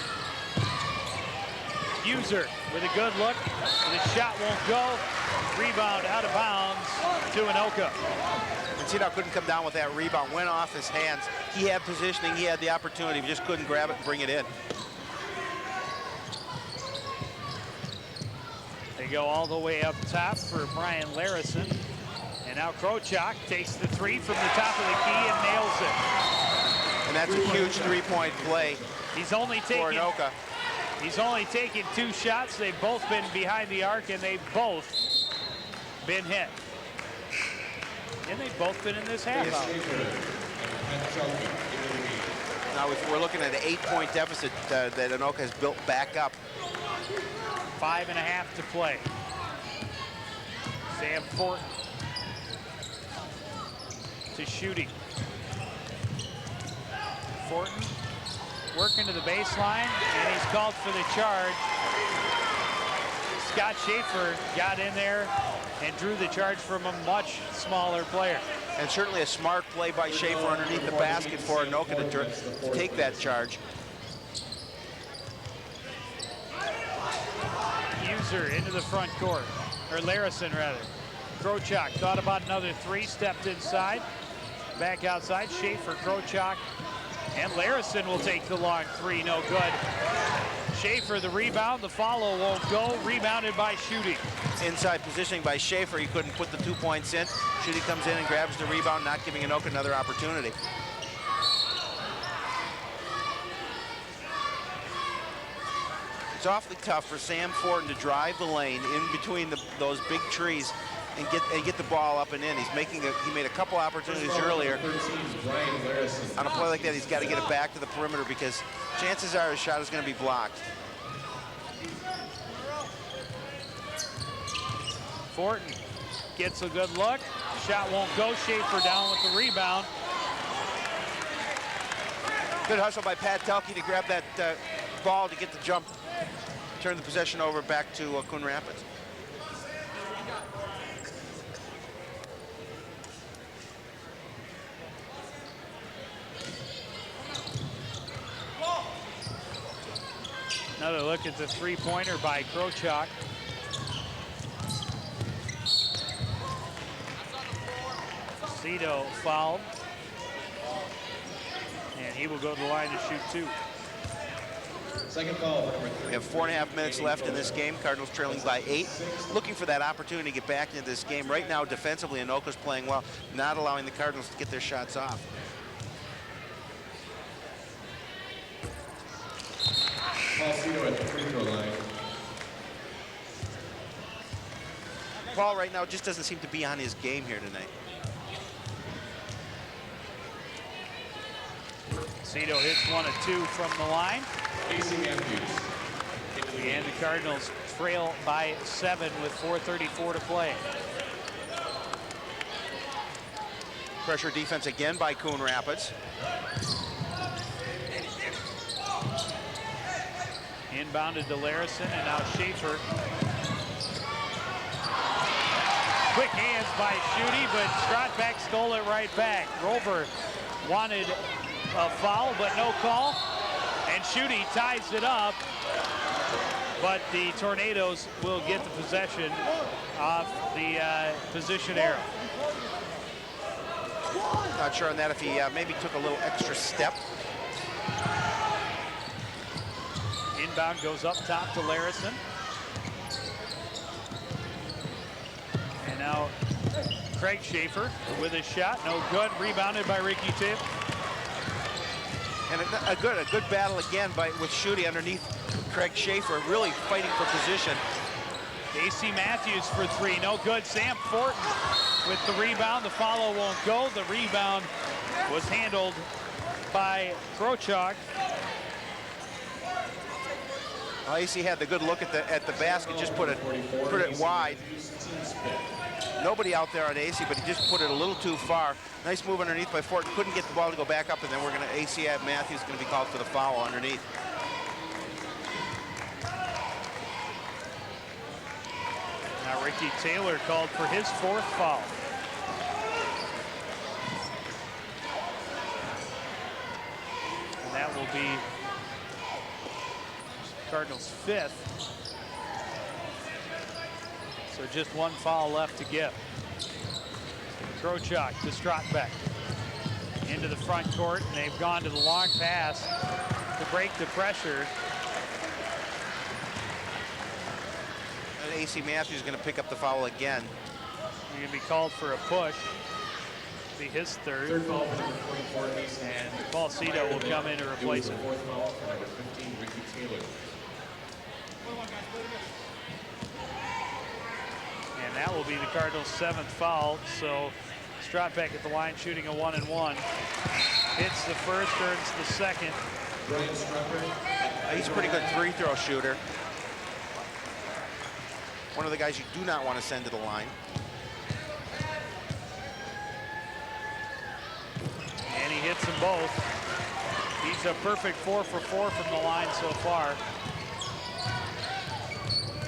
User with a good look, the shot won't go. Rebound out of bounds to Anoka. And Cito couldn't come down with that rebound, went off his hands. He had positioning, he had the opportunity, but just couldn't grab it and bring it in. They go all the way up top for Brian Larison. And now Krochak takes the three from the top of the key and nails it. And that's a huge three-point play. He's only taking for Anoka. He's only taken 2 shots. They've both been behind the arc, and they've both been hit. And they've both been in this half out. Now we're looking at an 8-point deficit that Anoka has built back up. 5.5 to play. Sam Fortin to Schutte. Fortin working to the baseline, and he's called for the charge. Scott Schaefer got in there and drew the charge from a much smaller player. And certainly a smart play by Schaefer underneath the basket for Anoka to take that charge. User into the front court, or Larison rather. Krochak thought about another 3, stepped inside, back outside. Schaefer, Krochak, and Larison will take the long 3, no good. Schaefer the rebound, the follow won't go, rebounded by Schutte. Inside positioning by Schaefer, he couldn't put the 2 points in. Schutte comes in and grabs the rebound, not giving Anoka another opportunity. It's awfully tough for Sam Fortin to drive the lane in between those big trees and get the ball up and in. He made a couple opportunities earlier. On a play like that, he's got to get it back to the perimeter because chances are his shot is going to be blocked. Fortin gets a good look. Shot won't go. Schaefer down with the rebound. Good hustle by Pat Telke to grab that ball to get the jump. Turn the possession over back to Coon Rapids. Another look at the three-pointer by Krochak. Cito fouled. And he will go to the line to shoot 2. Second foul. We have 4.5 minutes left in this game. Cardinals trailing by 8. Looking for that opportunity to get back into this game. Right now, defensively, Anoka's playing well, not allowing the Cardinals to get their shots off. Paul Cito at the free throw line. Paul right now just doesn't seem to be on his game here tonight. Cito hits 1 of 2 from the line. AC Matthews. And the Cardinals trail by 7 with 4:34 to play. Pressure defense again by Coon Rapids. Inbounded to Larison, and now Schaefer. Quick hands by Schutte, but Strotbeck stole it right back. Rover wanted a foul, but no call. And Schutte ties it up, but the Tornadoes will get the possession off the position arrow. Not sure on that if he maybe took a little extra step. Inbound goes up top to Larison. And now Craig Schaefer with a shot, no good. Rebounded by Ricky Tip. And a good battle again with Schutte underneath Craig Schaefer, really fighting for position. AC Matthews for 3, no good. Sam Fortin with the rebound. The follow won't go. The rebound was handled by Krochak. Well, AC had the good look at the basket, just put it wide. Nobody out there on AC, but he just put it a little too far. Nice move underneath by Fortin. Couldn't get the ball to go back up, and then AC Matthews is going to be called for the foul underneath. Now Ricky Taylor called for his 4th foul. And that will be Cardinals' 5th. So just 1 foul left to give. Krochak to Strotbeck. Into the front court, and they've gone to the long pass to break the pressure. And AC Matthews is going to pick up the foul again. He's going to be called for a push. Be his 3rd. Third foul for number 24, AC. And Paul Cito will come in to replace him. 4th foul for number 15, Ricky Taylor. And that will be the Cardinals' 7th foul. So Strotbeck at the line shooting a 1-and-1. Hits the first, earns the second. Brian Strotbeck. He's a pretty good free throw shooter. One of the guys you do not want to send to the line. And he hits them both. He's a perfect 4 for 4 from the line so far.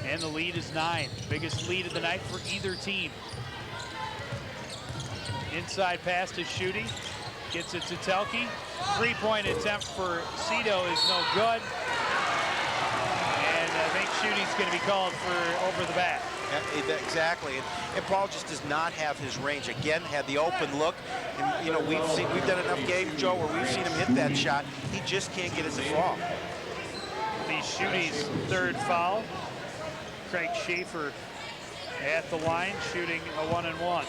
And the lead is 9. Biggest lead of the night for either team. Inside pass to Schutte. Gets it to Telke. 3-point attempt for Cito is no good. And I think Schutte's going to be called for over the back. Yeah, exactly. And Paul just does not have his range. Again, had the open look. And, you know, we've done enough games, Joe, where we've seen him hit that shot. He just can't get it to fall. Be Schutte's 3rd foul. Craig Schaefer at the line shooting a 1-and-1.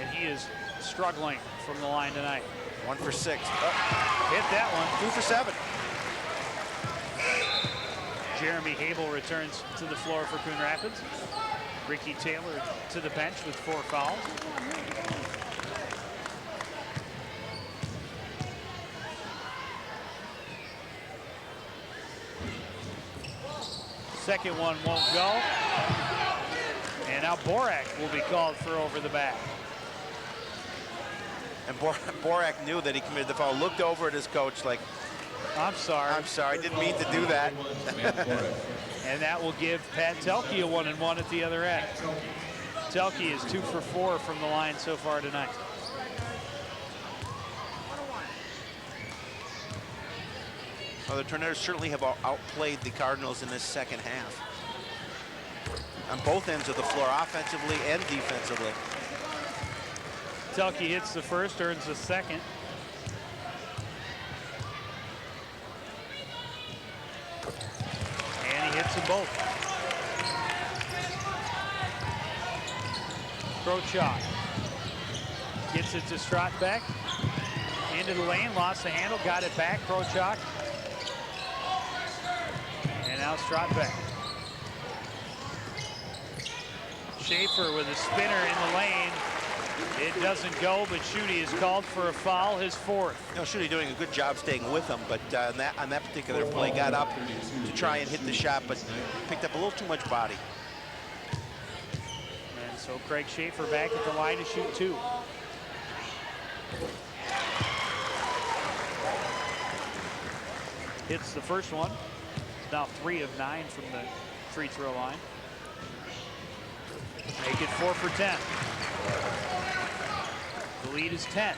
And he is struggling from the line tonight. 1 for 6. Hit that one. 2 for 7. Jeremy Habel returns to the floor for Coon Rapids. Ricky Taylor to the bench with 4 fouls. Second one won't go. And now Borak will be called for over the back. And Borak knew that he committed the foul, looked over at his coach like, I'm sorry. I'm sorry, didn't mean to do that. And that will give Pat Telke a 1-and-1 at the other end. Telke is 2 for 4 from the line so far tonight. Well, the Tornadoes certainly have outplayed the Cardinals in this second half. On both ends of the floor, offensively and defensively. Telke hits the first, earns the second. And he hits them both. Krochak gets it to Strotbeck. Into the lane, lost the handle, got it back. Krochak. And now Strotbeck. Schaefer with a spinner in the lane. It doesn't go, but Schutte is called for a foul, his 4th. You know, Schutte doing a good job staying with him, but on that particular play, got up to try and hit the shot, but picked up a little too much body. And so Craig Schaefer back at the line to shoot 2. Hits the first one. Now 3 of 9 from the free throw line. Make it 4 for 10. The lead is 10.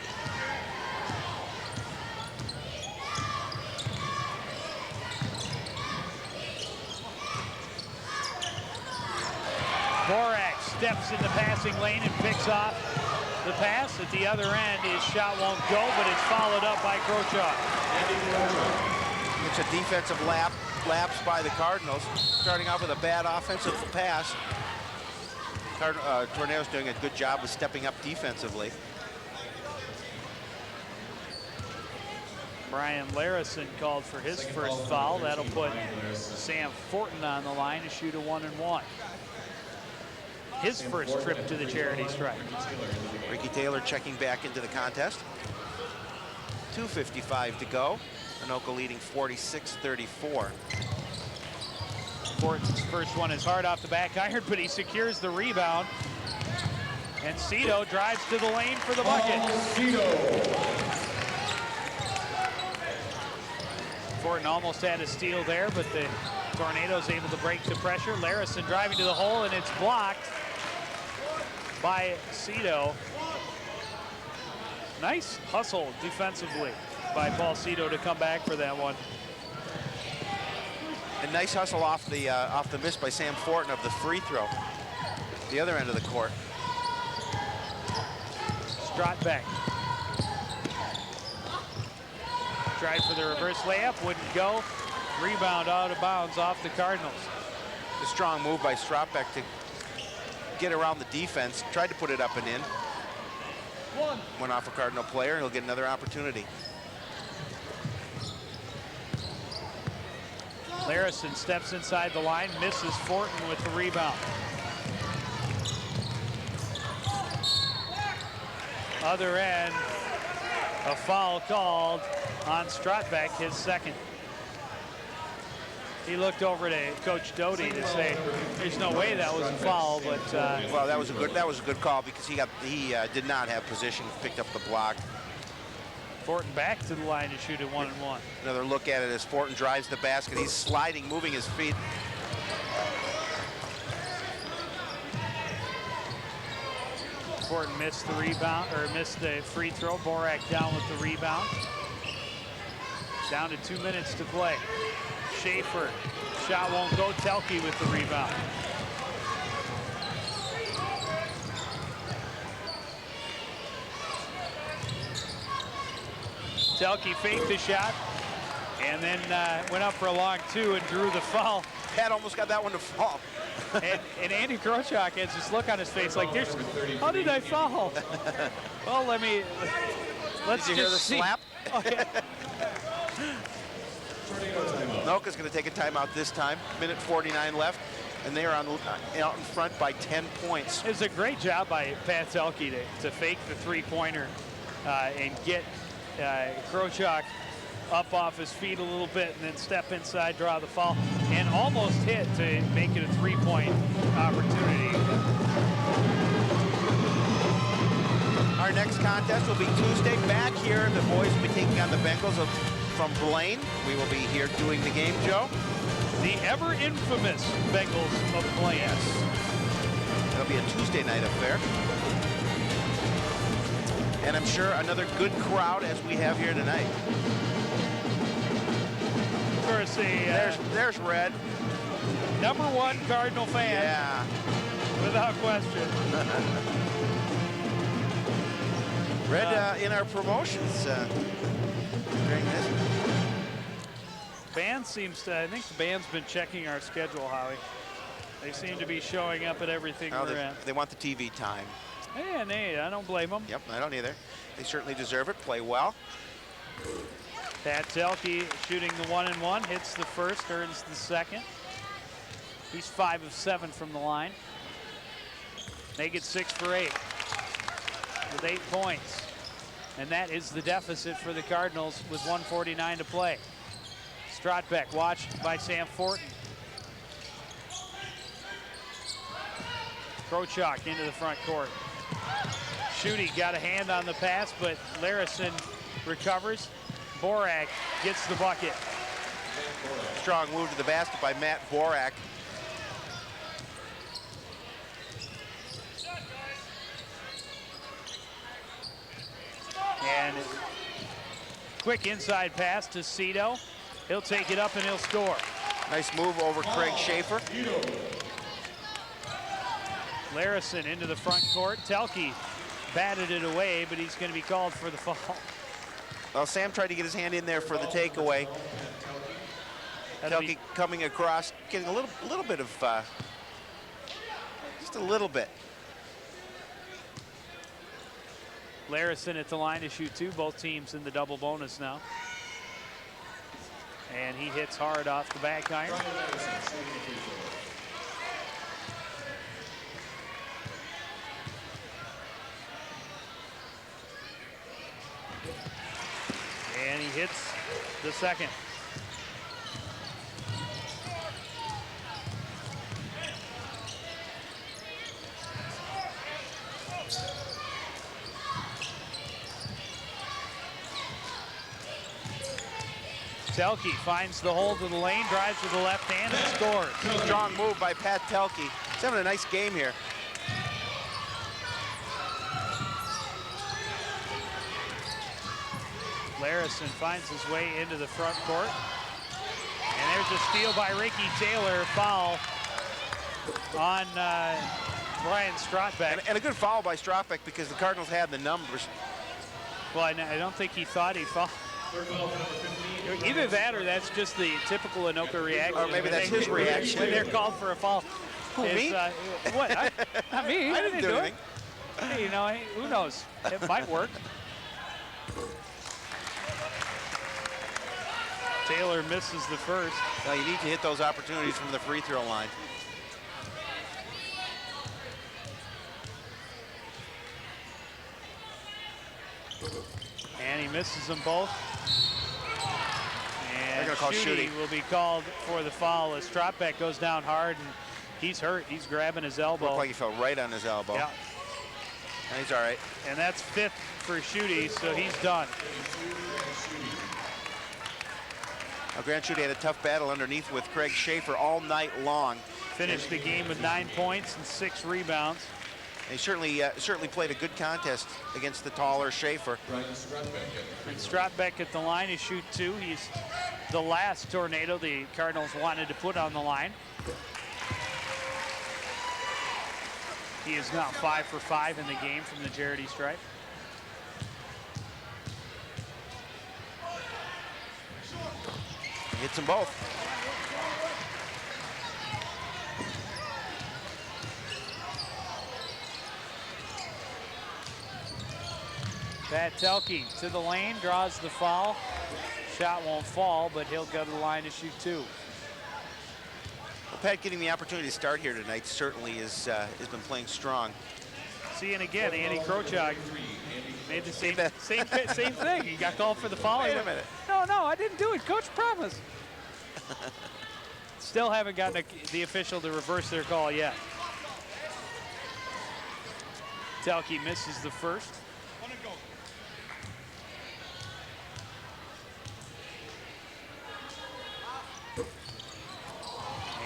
Borak steps in the passing lane and picks off the pass. At the other end, his shot won't go, but it's followed up by Krochak. It's a defensive lapse by the Cardinals, starting off with a bad offensive pass. Tornadoes doing a good job of stepping up defensively. Brian Larison called for his first foul. That'll put Sam Fortin on the line to shoot a 1-and-1. His first trip to the charity stripe. Ricky Taylor checking back into the contest. 2:55 to go. Anoka leading 46-34. Fortin's first one is hard off the back iron, but he secures the rebound. And Cito drives to the lane for the bucket. Fortin almost had a steal there, but the Tornadoes able to break the pressure. Larison driving to the hole, and it's blocked by Cito. Nice hustle defensively by Paul Cito to come back for that one. A nice hustle off the miss by Sam Fortin of the free throw. The other end of the court. Strotbeck. Tried for the reverse layup, wouldn't go. Rebound out of bounds off the Cardinals. A strong move by Strotbeck to get around the defense. Tried to put it up and in. Went off a Cardinal player, and he'll get another opportunity. Larison steps inside the line, misses Fortin with the rebound. Other end, a foul called on Strotbeck, his second. He looked over to Coach Doty to say, "There's no way that was a foul," but well, that was a good call because he did not have position, picked up the block. Fortin back to the line to shoot at 1-and-1. Another look at it as Fortin drives the basket. He's sliding, moving his feet. Fortin missed the rebound, or missed the free throw. Borak down with the rebound. Down to 2 minutes to play. Schaefer, shot won't go. Telke with the rebound. Telke faked the shot and then went up for a long 2 and drew the foul. Pat almost got that one to fall. and Andy Krochak has this look on his face like, how did I foul? Well, let me let's Did you hear the just see. slap? Oh, yeah. Anoka's going to take a timeout this time. Minute 49 left, and they are out in front by 10 points. It was a great job by Pat Telke to fake the three-pointer and get Krochak up off his feet a little bit and then step inside, draw the foul, and almost hit to make it a three-point opportunity. Our next contest will be Tuesday back here. The boys will be taking on the Bengals from Blaine. We will be here doing the game, Joe. The ever infamous Bengals of Blaine. Yes. It'll be a Tuesday night affair. And I'm sure another good crowd as we have here tonight. Of course, there's Red. #1 Cardinal fan. Yeah. Without question. Red in our promotions during this. Band seems to, I think the band's been checking our schedule, Howie. They seem to be showing up at everything we're at. They want the TV time. And hey, I don't blame them. Yep, I don't either. They certainly deserve it. Play well. Pat Telke shooting the 1-and-1, hits the first, earns the second. He's 5 of 7 from the line. Make it 6 for 8 with 8 points. And that is the deficit for the Cardinals with 1:49 to play. Strotbeck watched by Sam Fortin. Krochak into the front court. Schutte got a hand on the pass, but Larison recovers. Borak gets the bucket. Strong move to the basket by Matt Borak. And quick inside pass to Cito. He'll take it up and he'll score. Nice move over Craig Schaefer. Larison into the front court. Telke batted it away, but he's going to be called for the foul. Well, Sam tried to get his hand in there for the takeaway. Telke coming across, getting a little bit of, just a little bit. Larison at the line to shoot 2. Both teams in the double bonus now. And he hits hard off the back iron. And he hits the second. Telke finds the hole to the lane, drives with the left hand and scores. Strong move by Pat Telke. He's having a nice game here. Larison finds his way into the front court. And there's a steal by Ricky Taylor, foul on Brian Strotbeck. And a good foul by Strotbeck because the Cardinals had the numbers. Well, I don't think he thought he fouled. Either that or that's just the typical Anoka reaction. Or maybe that's his reaction. When they're called for a foul. Who, me? What? Not me. I didn't do anything. Hey, you know, who knows? It might work. Taylor misses the first. Now you need to hit those opportunities from the free throw line. And he misses them both. And They're gonna call Schutte. will be called for the foul as Strotbeck goes down hard and he's hurt. He's grabbing his elbow. Looked like he fell right on his elbow. Yeah. And he's all right. And that's 5th for Schutte, so he's done. Now, Grant Schutte had a tough battle underneath with Craig Schaefer all night long. Finished the game with 9 points and 6 rebounds. And he certainly played a good contest against the taller Schaefer. And Strotbeck at the line to shoot 2. He's the last tornado the Cardinals wanted to put on the line. He is now 5 for 5 in the game from the Jarrett stripe. Hits them both. Pat Telke to the lane, draws the foul. Shot won't fall, but he'll go to the line to shoot 2. Well, Pat getting the opportunity to start here tonight certainly has been playing strong. See, and again, Andy Krochak made the same thing. He got called for the foul. Wait a minute. No, I didn't do it. Coach promised. Still haven't gotten the official to reverse their call yet. Telke misses the first.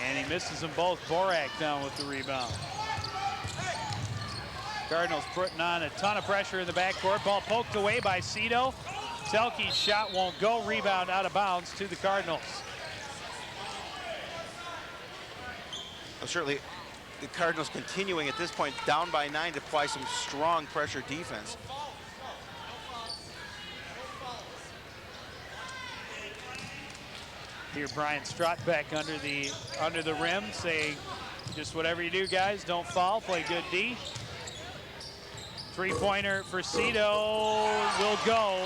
And he misses them both. Borak down with the rebound. Cardinals putting on a ton of pressure in the backcourt. Ball poked away by Cito. Telke's shot won't go. Rebound out of bounds to the Cardinals. Well, certainly the Cardinals continuing at this point down by 9 to apply some strong pressure defense. Here Brian Strutt back under the rim saying, just whatever you do, guys, don't foul, play good D. Three-pointer for Cito will go.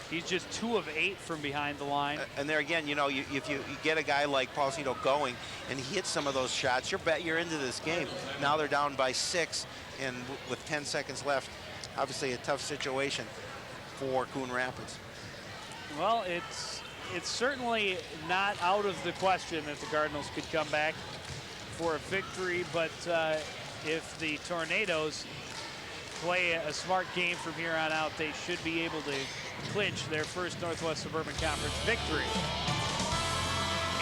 He's just 2 of 8 from behind the line. And there again, you know, if you get a guy like Paul Cito going and he hits some of those shots, you're into this game. Now they're down by 6, and with 10 seconds left, obviously a tough situation for Coon Rapids. Well, it's certainly not out of the question that the Cardinals could come back for a victory, but if the Tornadoes play a smart game from here on out, they should be able to clinch their first Northwest Suburban Conference victory.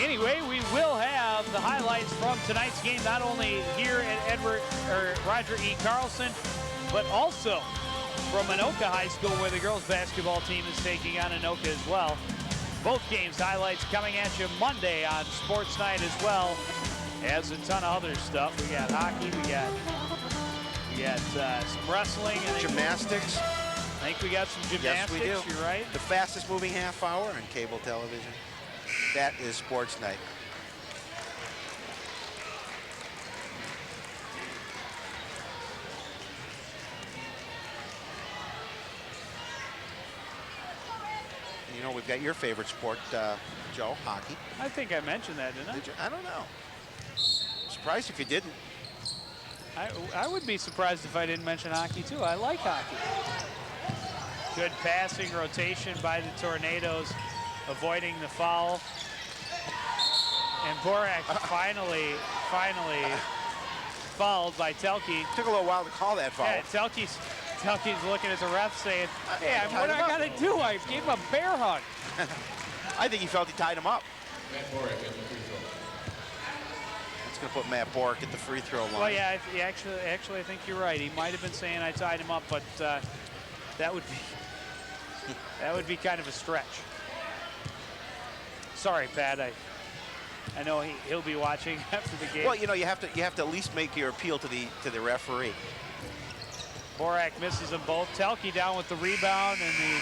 Anyway, we will have the highlights from tonight's game, not only here at Roger E. Carlson, but also from Anoka High School, where the girls basketball team is taking on Anoka as well. Both games highlights coming at you Monday on Sports Night as well as a ton of other stuff. We got hockey, we got some wrestling. And gymnastics. I think we got some gymnastics. Yes, we do. You're right. The fastest moving half hour on cable television. That is Sports Night. You know, we've got your favorite sport, Joe, hockey. I think I mentioned that, didn't I? Did you? I don't know. Surprised if you didn't. I would be surprised if I didn't mention hockey too. I like hockey. Good passing rotation by the Tornadoes, avoiding the foul. And Borak finally fouled by Telke. Took a little while to call that foul. Yeah, Telke's looking at the ref saying, hey, what do I got to do? I gave him a bear hug. I think he felt he tied him up. It's going to put Matt Borak at the free throw line. Well, yeah, actually, I think you're right. He might have been saying I tied him up, but that would be kind of a stretch. Sorry, Pat. I know he'll be watching after the game. Well, you know, you have to at least make your appeal to the referee. Borak misses them both. Telke down with the rebound, and the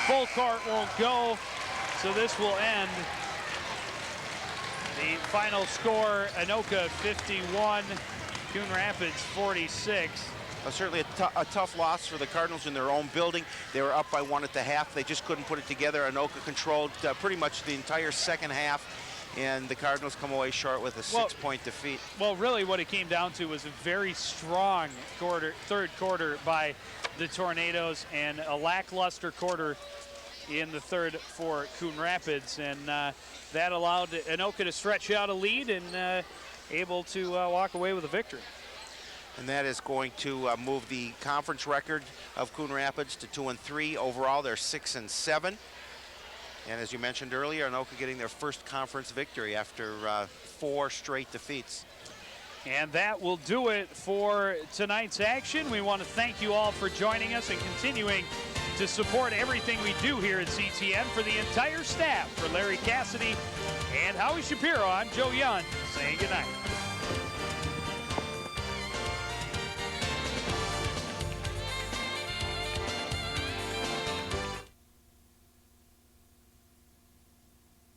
full court won't go. So this will end. The final score, Anoka 51, Coon Rapids 46. Certainly a tough loss for the Cardinals in their own building. They were up by 1 at the half. They just couldn't put it together. Anoka controlled pretty much the entire second half, and the Cardinals come away short with a 6-point defeat. Well, really what it came down to was a very strong third quarter by the Tornadoes and a lackluster quarter in the third for Coon Rapids, and that allowed Anoka to stretch out a lead and able to walk away with a victory. And that is going to move the conference record of Coon Rapids to 2-3. Overall, they're 6-7. And as you mentioned earlier, Anoka getting their first conference victory after 4 straight defeats. And that will do it for tonight's action. We want to thank you all for joining us and continuing to support everything we do here at CTN. For the entire staff, for Larry Cassidy and Howie Shapiro, I'm Joe Young saying goodnight.